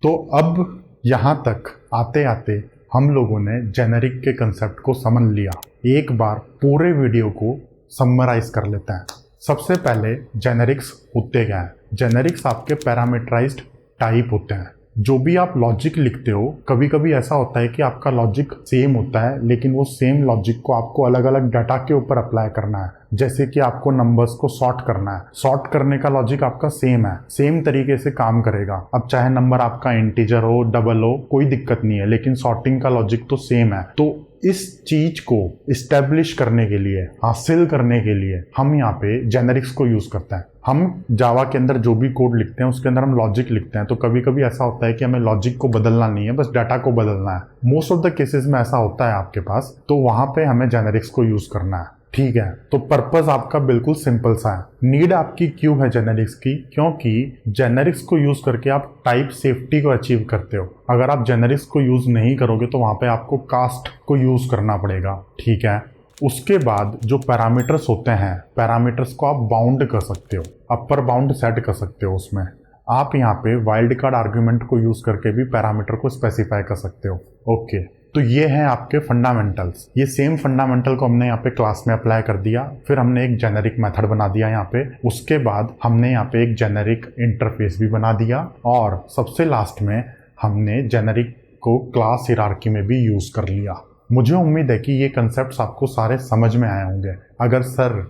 तो अब यहाँ तक आते आते हम लोगों ने जेनेरिक के कंसेप्ट को समझ लिया। एक बार पूरे वीडियो को समराइज कर लेते हैं। सबसे पहले जेनेरिक्स होते क्या है? जेनेरिक्स आपके पैरामीटराइज्ड टाइप होते हैं। जो भी आप लॉजिक लिखते हो, कभी कभी ऐसा होता है कि आपका लॉजिक सेम होता है लेकिन वो सेम लॉजिक को आपको अलग अलग डाटा के ऊपर अप्लाई करना है। जैसे कि आपको नंबर्स को सॉर्ट करना है, सॉर्ट करने का लॉजिक आपका सेम है, सेम तरीके से काम करेगा। अब चाहे नंबर आपका इंटीजर हो, डबल हो, कोई दिक्कत नहीं है, लेकिन सॉर्टिंग का लॉजिक तो सेम है। तो इस चीज को इस्टेब्लिश करने के लिए, हासिल करने के लिए हम यहाँ पे जेनेरिक्स को यूज करते हैं। हम जावा के अंदर जो भी कोड लिखते हैं उसके अंदर हम लॉजिक लिखते हैं, तो कभी कभी ऐसा होता है कि हमें लॉजिक को बदलना नहीं है, बस डाटा को बदलना है। मोस्ट ऑफ द केसेस में ऐसा होता है आपके पास, तो वहां पे हमें जेनेरिक्स को यूज करना है। ठीक है, तो पर्पस आपका बिल्कुल सिंपल सा है। नीड आपकी क्यों है जेनेरिक्स की? क्योंकि जेनेरिक्स को यूज करके आप टाइप सेफ्टी को अचीव करते हो। अगर आप जेनेरिक्स को यूज नहीं करोगे तो वहां पे आपको कास्ट को यूज करना पड़ेगा। ठीक है, उसके बाद जो पैरामीटर्स होते हैं, पैरामीटर्स को आप बाउंड कर सकते हो, अपर बाउंड सेट कर सकते हो। उसमें आप यहाँ पे वाइल्ड कार्ड आर्ग्यूमेंट को यूज करके भी पैरामीटर को स्पेसिफाई कर सकते हो। ओके, तो ये हैं आपके फंडामेंटल्स। ये सेम फंडामेंटल को हमने यहाँ पे क्लास में अप्लाई कर दिया, फिर हमने एक जेनेरिक मेथड बना दिया यहाँ पे। उसके बाद हमने यहाँ पे एक जेनेरिक इंटरफेस भी बना दिया, और सबसे लास्ट में हमने जेनेरिक को क्लास हिरार्की में भी यूज कर लिया। मुझे उम्मीद है कि ये कंसेप्ट्स आपको सारे समझ में आए होंगे। अगर सर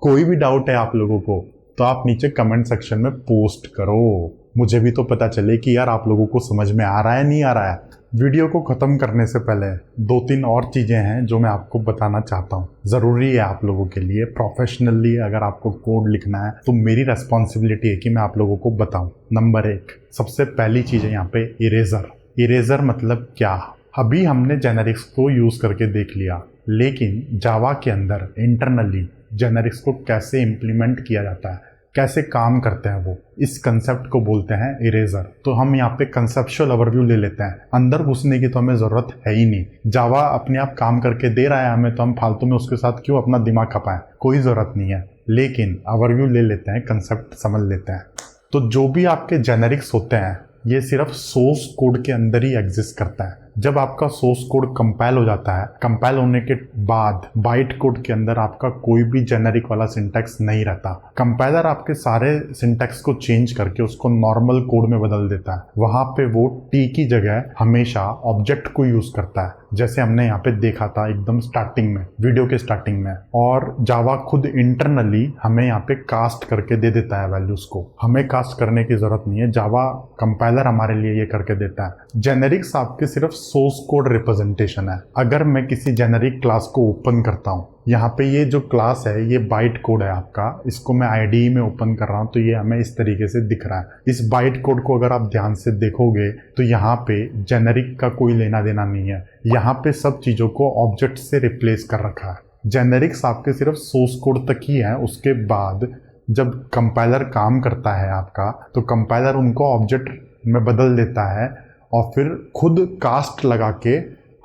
कोई भी डाउट है आप लोगों को तो आप नीचे कमेंट सेक्शन में पोस्ट करो, मुझे भी तो पता चले कि यार आप लोगों को समझ में आ रहा है नहीं आ रहा है। वीडियो को ख़त्म करने से पहले 2-3 और चीज़ें हैं जो मैं आपको बताना चाहता हूँ। ज़रूरी है आप लोगों के लिए, प्रोफेशनली अगर आपको कोड लिखना है तो मेरी रेस्पॉन्सिबिलिटी है कि मैं आप लोगों को बताऊँ। नंबर 1, सबसे पहली चीज़ है यहाँ पे इरेजर। इरेजर मतलब क्या? अभी हमने जेनेरिक्स को यूज़ करके देख लिया, लेकिन जावा के अंदर इंटरनली जेनेरिक्स को कैसे इम्प्लीमेंट किया जाता है, कैसे काम करते हैं, वो इस कंसेप्ट को बोलते हैं इरेजर। तो हम यहाँ पे कंसेप्चुअल ओवरव्यू ले लेते हैं, अंदर घुसने की तो हमें ज़रूरत है ही नहीं। जावा अपने आप काम करके दे रहा है हमें, तो हम फालतू में उसके साथ क्यों अपना दिमाग खपाएं, कोई ज़रूरत नहीं है। लेकिन ओवरव्यू ले लेते हैं, कंसेप्ट समझ लेते हैं। तो जो भी आपके जेनेरिक्स होते हैं ये सिर्फ सोर्स कोड के अंदर ही एग्जिस्ट करता है। जब आपका सोर्स कोड कंपाइल हो जाता है, कंपाइल होने के बाद बाइट कोड के अंदर आपका कोई भी जेनेरिक वाला सिंटैक्स नहीं रहता। कंपाइलर आपके सारे सिंटैक्स को चेंज करके उसको नॉर्मल कोड में बदल देता है। वहां पे वो टी की जगह हमेशा ऑब्जेक्ट को यूज करता है, जैसे हमने यहाँ पे देखा था एकदम स्टार्टिंग में, वीडियो के स्टार्टिंग में। और जावा खुद इंटरनली हमें यहाँ पे कास्ट करके दे देता है वैल्यूज को, हमें कास्ट करने की जरूरत नहीं है, जावा कंपाइलर हमारे लिए ये करके देता है। जेनेरिक्स आपके सिर्फ सोर्स कोड रिप्रेजेंटेशन है। अगर मैं किसी जेनेरिक क्लास को ओपन करता हूँ, यहाँ पे ये जो क्लास है ये बाइट कोड है आपका, इसको मैं आईडीई में ओपन कर रहा हूँ तो ये हमें इस तरीके से दिख रहा है। इस बाइट कोड को अगर आप ध्यान से देखोगे तो यहाँ पे जेनेरिक का कोई लेना देना नहीं है, यहाँ पे सब चीज़ों को ऑब्जेक्ट से रिप्लेस कर रखा है। जेनेरिक्स आपके सिर्फ सोर्स कोड तक ही है, उसके बाद जब कंपाइलर काम करता है आपका तो कंपाइलर उनको ऑब्जेक्ट में बदल देता है और फिर खुद कास्ट लगा के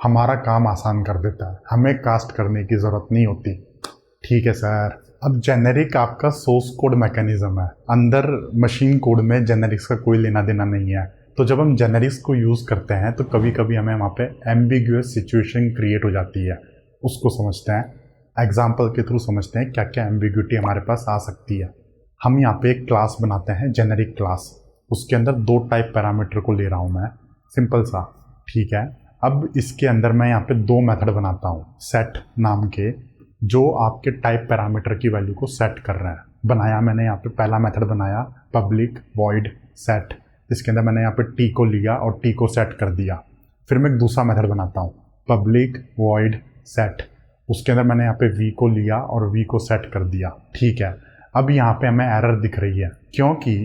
हमारा काम आसान कर देता है, हमें कास्ट करने की ज़रूरत नहीं होती। ठीक है सर, अब जेनेरिक आपका सोर्स कोड मैकेनिज्म है, अंदर मशीन कोड में जेनेरिक्स का कोई लेना देना नहीं है। तो जब हम जेनेरिक्स को यूज़ करते हैं तो कभी कभी हमें वहाँ पे एम्बिग्यूअस सिचुएशन क्रिएट हो जाती है, उसको समझते हैं, एग्जाम्पल के थ्रू समझते हैं क्या क्या एम्बिग्यूटी हमारे पास आ सकती है। हम यहाँ पे एक क्लास बनाते हैं, जेनेरिक क्लास, उसके अंदर 2 टाइप पैरामीटर को ले रहा हूँ मैं, सिंपल सा। ठीक है, अब इसके अंदर मैं यहाँ पे 2 मेथड बनाता हूँ सेट नाम के, जो आपके टाइप पैरामीटर की वैल्यू को सेट कर रहे हैं। बनाया मैंने यहाँ पे पहला मेथड बनाया पब्लिक वॉइड सेट, इसके अंदर मैंने यहाँ पे टी को लिया और टी को सेट कर दिया। फिर मैं एक दूसरा मेथड बनाता हूँ पब्लिक वॉइड सेट, उसके अंदर मैंने यहाँ पे वी को लिया और वी को सेट कर दिया। ठीक है, अब यहाँ पे हमें एरर दिख रही है, क्योंकि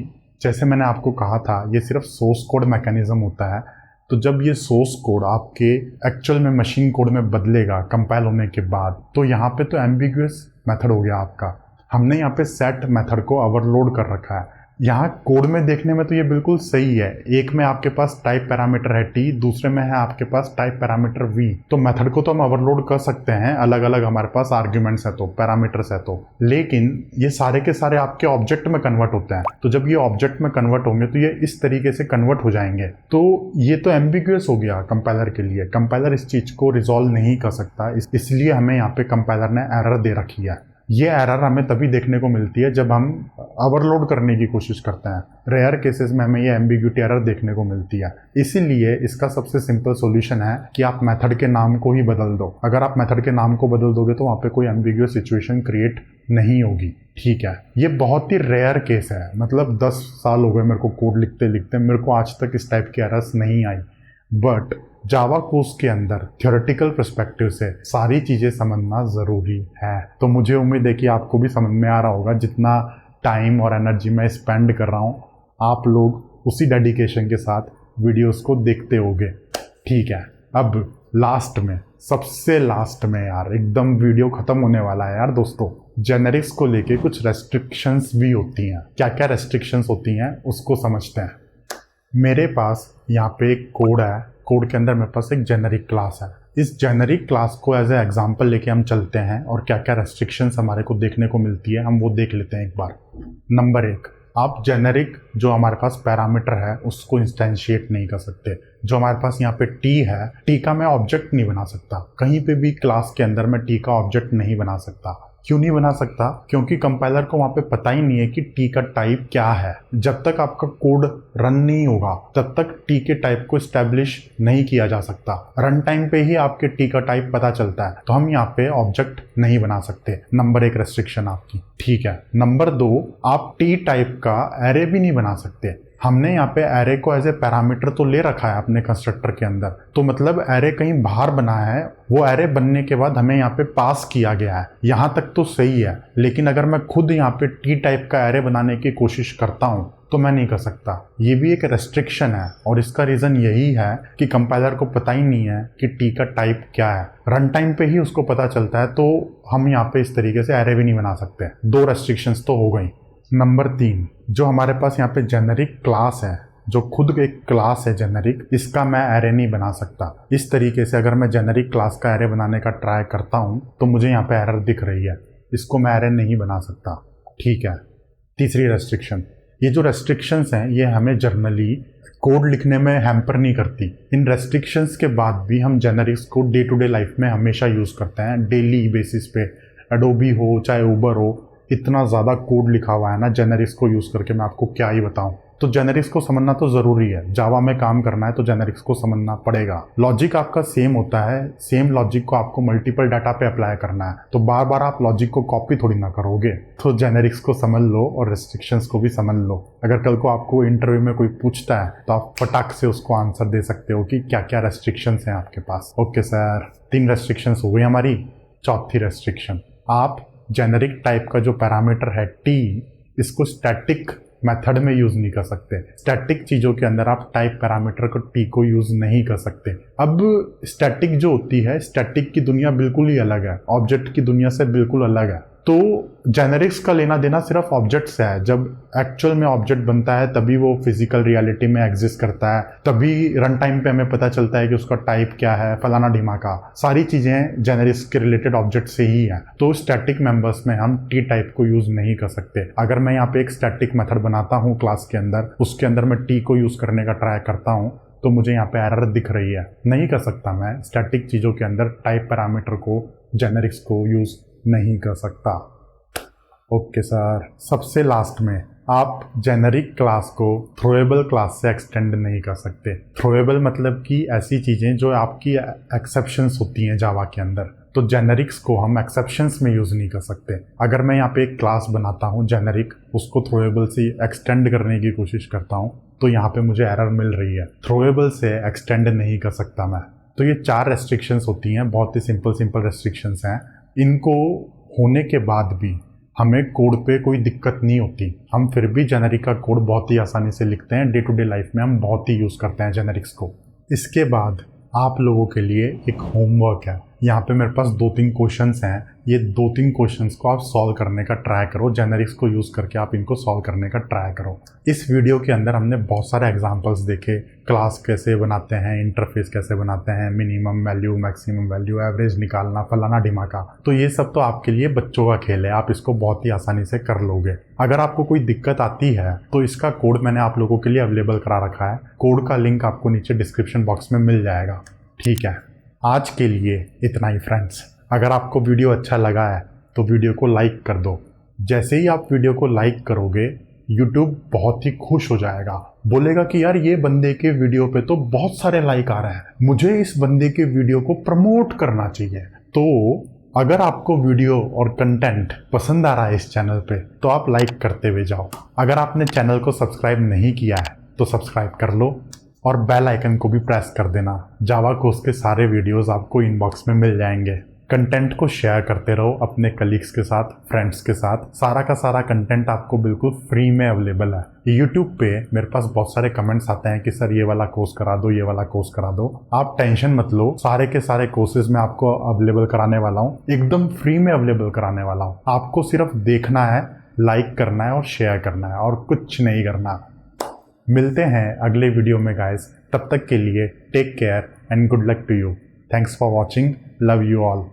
जैसे मैंने आपको कहा था ये सिर्फ सोर्स कोड मैकेनिज्म होता है। तो जब ये सोर्स कोड आपके एक्चुअल में मशीन कोड में बदलेगा कंपाइल होने के बाद, तो यहाँ पे तो एम्बिग्यूअस मेथड हो गया आपका। हमने यहाँ पे सेट मेथड को ओवरलोड कर रखा है। यहाँ कोड में देखने में तो ये बिल्कुल सही है, एक में आपके पास टाइप पैरामीटर है टी, दूसरे में है आपके पास टाइप पैरामीटर वी। तो मेथड को तो हम ओवरलोड कर सकते हैं, अलग अलग हमारे पास आर्ग्यूमेंट्स है तो, पैरामीटर्स है तो, लेकिन ये सारे के सारे आपके ऑब्जेक्ट में कन्वर्ट होते हैं। तो जब ये ऑब्जेक्ट में कन्वर्ट होंगे तो ये इस तरीके से कन्वर्ट हो जाएंगे। तो ये तो एम्बिग्यूअस हो गया कंपाइलर के लिए, कंपाइलर इस चीज को रिजॉल्व नहीं कर सकता, इसलिए हमें यहाँ पे कंपाइलर ने एरर दे रखी है। ये एरर हमें तभी देखने को मिलती है जब हम ओवरलोड करने की कोशिश करते हैं, रेयर केसेस में हमें ये एम्बिग्यूटी एरर देखने को मिलती है। इसीलिए इसका सबसे सिंपल सॉल्यूशन है कि आप मेथड के नाम को ही बदल दो। अगर आप मेथड के नाम को बदल दोगे तो वहाँ पे कोई एम्बिग्यूअस सिचुएशन क्रिएट नहीं होगी। ठीक है, ये बहुत ही रेयर केस है, मतलब 10 साल हो गए मेरे को कोड लिखते लिखते, मेरे को आज तक इस टाइप की एरर्स नहीं आई। बट जावा कोर्स के अंदर थ्योरेटिकल पर्सपेक्टिव से सारी चीज़ें समझना ज़रूरी है। तो मुझे उम्मीद है कि आपको भी समझ में आ रहा होगा। जितना टाइम और एनर्जी मैं स्पेंड कर रहा हूँ, आप लोग उसी डेडिकेशन के साथ वीडियोस को देखते होगे। ठीक है, अब लास्ट में, सबसे लास्ट में यार, एकदम वीडियो ख़त्म होने वाला है यार दोस्तों, जेनेरिक्स को लेके कुछ रेस्ट्रिक्शंस भी होती हैं। क्या क्या रेस्ट्रिक्शंस होती हैं उसको समझते हैं। मेरे पास यहाँ पे एक कोड है, कोड के अंदर मेरे पास एक जेनेरिक क्लास है। इस जेनेरिक क्लास को एज ए एग्जाम्पल लेके हम चलते हैं और क्या क्या रेस्ट्रिक्शंस हमारे को देखने को मिलती है हम वो देख लेते हैं एक बार। नंबर 1, आप जेनेरिक जो हमारे पास पैरामीटर है उसको इंस्टेंशिएट नहीं कर सकते। जो हमारे पास यहाँ पे टी है, टी का मैं ऑब्जेक्ट नहीं बना सकता। कहीं पे भी क्लास के अंदर मैं टी का ऑब्जेक्ट नहीं बना सकता। क्यों नहीं बना सकता? क्योंकि कंपाइलर को वहाँ पे पता ही नहीं है कि टी का टाइप क्या है। जब तक आपका कोड रन नहीं होगा तब तक टी के टाइप को स्टैब्लिश नहीं किया जा सकता। रन टाइम पे ही आपके टी का टाइप पता चलता है। तो हम यहाँ पे ऑब्जेक्ट नहीं बना सकते। नंबर 1 रेस्ट्रिक्शन आपकी। ठीक है। नंबर 2, आप टी टाइप का एरे भी नहीं बना सकते। हमने यहाँ पे एरे को एज ए पैरामीटर तो ले रखा है अपने कंस्ट्रक्टर के अंदर, तो मतलब एरे कहीं बाहर बना है, वो एरे बनने के बाद हमें यहाँ पे पास किया गया है, यहाँ तक तो सही है। लेकिन अगर मैं खुद यहाँ पे टी टाइप का एरे बनाने की कोशिश करता हूँ तो मैं नहीं कर सकता। ये भी एक रेस्ट्रिक्शन है और इसका रीज़न यही है कि कंपाइलर को पता ही नहीं है कि टी का टाइप क्या है। रन टाइम पे ही उसको पता चलता है, तो हम यहाँ पे इस तरीके से एरे भी नहीं बना सकते। 2 रेस्ट्रिक्शंस तो हो गई। नंबर 3, जो हमारे पास यहाँ पे जेनेरिक क्लास है, जो खुद एक क्लास है जेनेरिक, इसका मैं एरे नहीं बना सकता। इस तरीके से अगर मैं जेनेरिक क्लास का एरे बनाने का ट्राई करता हूँ तो मुझे यहाँ पे एरर दिख रही है, इसको मैं एरे नहीं बना सकता। ठीक है। तीसरी रेस्ट्रिक्शन, ये जो रेस्ट्रिक्शंस हैं ये हमें जर्नली कोड लिखने में हैम्पर नहीं करती। इन रेस्ट्रिक्शंस के बाद भी हम जेनेरिक्स को डे टू डे लाइफ में हमेशा यूज़ करते हैं, डेली बेसिस पे। एडोबी हो चाहे उबर हो, इतना ज़्यादा कोड लिखा हुआ है ना जेनेरिक्स को यूज़ करके, मैं आपको क्या ही बताऊं। तो जेनेरिक्स को समझना तो ज़रूरी है। जावा में काम करना है तो जेनेरिक्स को समझना पड़ेगा। लॉजिक आपका सेम होता है, सेम लॉजिक को आपको मल्टीपल डाटा पे अप्लाई करना है, तो बार बार आप लॉजिक को कॉपी थोड़ी ना करोगे। तो जेनेरिक्स को समझ लो और रेस्ट्रिक्शंस को भी समझ लो। अगर कल को आपको इंटरव्यू में कोई पूछता है तो आप फटाक से उसको आंसर दे सकते हो कि क्या क्या रेस्ट्रिक्शंस हैं आपके पास। ओके सर, 3 रेस्ट्रिक्शंस हो गई हमारी। चौथी रेस्ट्रिक्शन, आप जेनेरिक टाइप का जो पैरामीटर है टी, इसको स्टैटिक मेथड में यूज़ नहीं कर सकते। स्टैटिक चीज़ों के अंदर आप टाइप पैरामीटर को टी को यूज़ नहीं कर सकते। अब स्टैटिक जो होती है, स्टैटिक की दुनिया बिल्कुल ही अलग है, ऑब्जेक्ट की दुनिया से बिल्कुल अलग है। तो जेनेरिक्स का लेना देना सिर्फ ऑब्जेक्ट से है। जब एक्चुअल में ऑब्जेक्ट बनता है तभी वो फिजिकल रियलिटी में एग्जिस्ट करता है, तभी रन टाइम पे हमें पता चलता है कि उसका टाइप क्या है, फलाना ढिमाका। सारी चीज़ें जेनेरिक्स के रिलेटेड ऑब्जेक्ट से ही है। तो स्टैटिक मेंबर्स में हम टी टाइप को यूज़ नहीं कर सकते। अगर मैं यहाँ पे एक स्टैटिक मेथड बनाता हूँ क्लास के अंदर, उसके अंदर मैं टी को यूज़ करने का ट्राई करता हूँ तो मुझे यहाँ पे एरर दिख रही है। नहीं कर सकता मैं स्टैटिक चीज़ों के अंदर टाइप पैरामीटर को, जेनेरिक्स को यूज़ नहीं कर सकता। ओके सर, सबसे लास्ट में, आप जेनेरिक क्लास को थ्रोएबल क्लास से एक्सटेंड नहीं कर सकते। थ्रोएबल मतलब कि ऐसी चीज़ें जो आपकी एक्सेप्शंस होती हैं जावा के अंदर, तो जेनेरिक्स को हम एक्सेप्शंस में यूज़ नहीं कर सकते। अगर मैं यहाँ पे एक क्लास बनाता हूँ जेनेरिक, उसको थ्रोएबल से एक्सटेंड करने की कोशिश करता हूँ तो यहाँ पे मुझे एरर मिल रही है। थ्रोएबल से एक्सटेंड नहीं कर सकता मैं। तो ये 4 रेस्ट्रिक्शंस होती हैं, बहुत ही सिंपल रेस्ट्रिक्शंस हैं। इनको होने के बाद भी हमें कोड पे कोई दिक्कत नहीं होती। हम फिर भी जेनेरिक का कोड बहुत ही आसानी से लिखते हैं। डे टू डे लाइफ में हम बहुत ही यूज़ करते हैं जेनेरिक्स को। इसके बाद आप लोगों के लिए एक होमवर्क है। यहाँ पे मेरे पास 2-3 क्वेश्चंस हैं। ये 2-3 क्वेश्चंस को आप सॉल्व करने का ट्राई करो। जेनेरिक्स को यूज़ करके आप इनको सॉल्व करने का ट्राई करो। इस वीडियो के अंदर हमने बहुत सारे एग्जांपल्स देखे, क्लास कैसे बनाते हैं, इंटरफेस कैसे बनाते हैं, minimum value, maximum value, average निकालना, फलाना ढिमाका। तो ये सब तो आपके लिए बच्चों का खेल है, आप इसको बहुत ही आसानी से कर लोगे। अगर आपको कोई दिक्कत आती है तो इसका कोड मैंने आप लोगों के लिए अवेलेबल करा रखा है। कोड का लिंक आपको नीचे डिस्क्रिप्शन बॉक्स में मिल जाएगा। ठीक है, आज के लिए इतना ही फ्रेंड्स। अगर आपको वीडियो अच्छा लगा है तो वीडियो को लाइक कर दो। जैसे ही आप वीडियो को लाइक करोगे YouTube बहुत ही खुश हो जाएगा, बोलेगा कि यार ये बंदे के वीडियो पे तो बहुत सारे लाइक आ रहे हैं, मुझे इस बंदे के वीडियो को प्रमोट करना चाहिए। तो अगर आपको वीडियो और कंटेंट पसंद आ रहा है इस चैनल पे तो आप लाइक करते हुए जाओ। अगर आपने चैनल को सब्सक्राइब नहीं किया है तो सब्सक्राइब कर लो। और बेल आइकन को भी प्रेस कर देना। जावा कोर्स के सारे वीडियोस आपको इनबॉक्स में मिल जाएंगे। कंटेंट को शेयर करते रहो अपने कलीग्स के साथ, फ्रेंड्स के साथ। सारा का सारा कंटेंट आपको बिल्कुल फ्री में अवेलेबल है। यूट्यूब पे मेरे पास बहुत सारे कमेंट्स आते हैं कि सर ये वाला कोर्स करा दो, ये वाला कोर्स करा दो। आप टेंशन मत लो, सारे के सारे कोर्सेज मैं आपको अवेलेबल कराने वाला हूँ, एकदम फ्री में अवेलेबल कराने वाला हूँ। आपको सिर्फ देखना है, लाइक करना है और शेयर करना है, और कुछ नहीं करना। मिलते हैं अगले वीडियो में गाइस। तब तक के लिए take care and good luck to you. Thanks for watching. Love you all.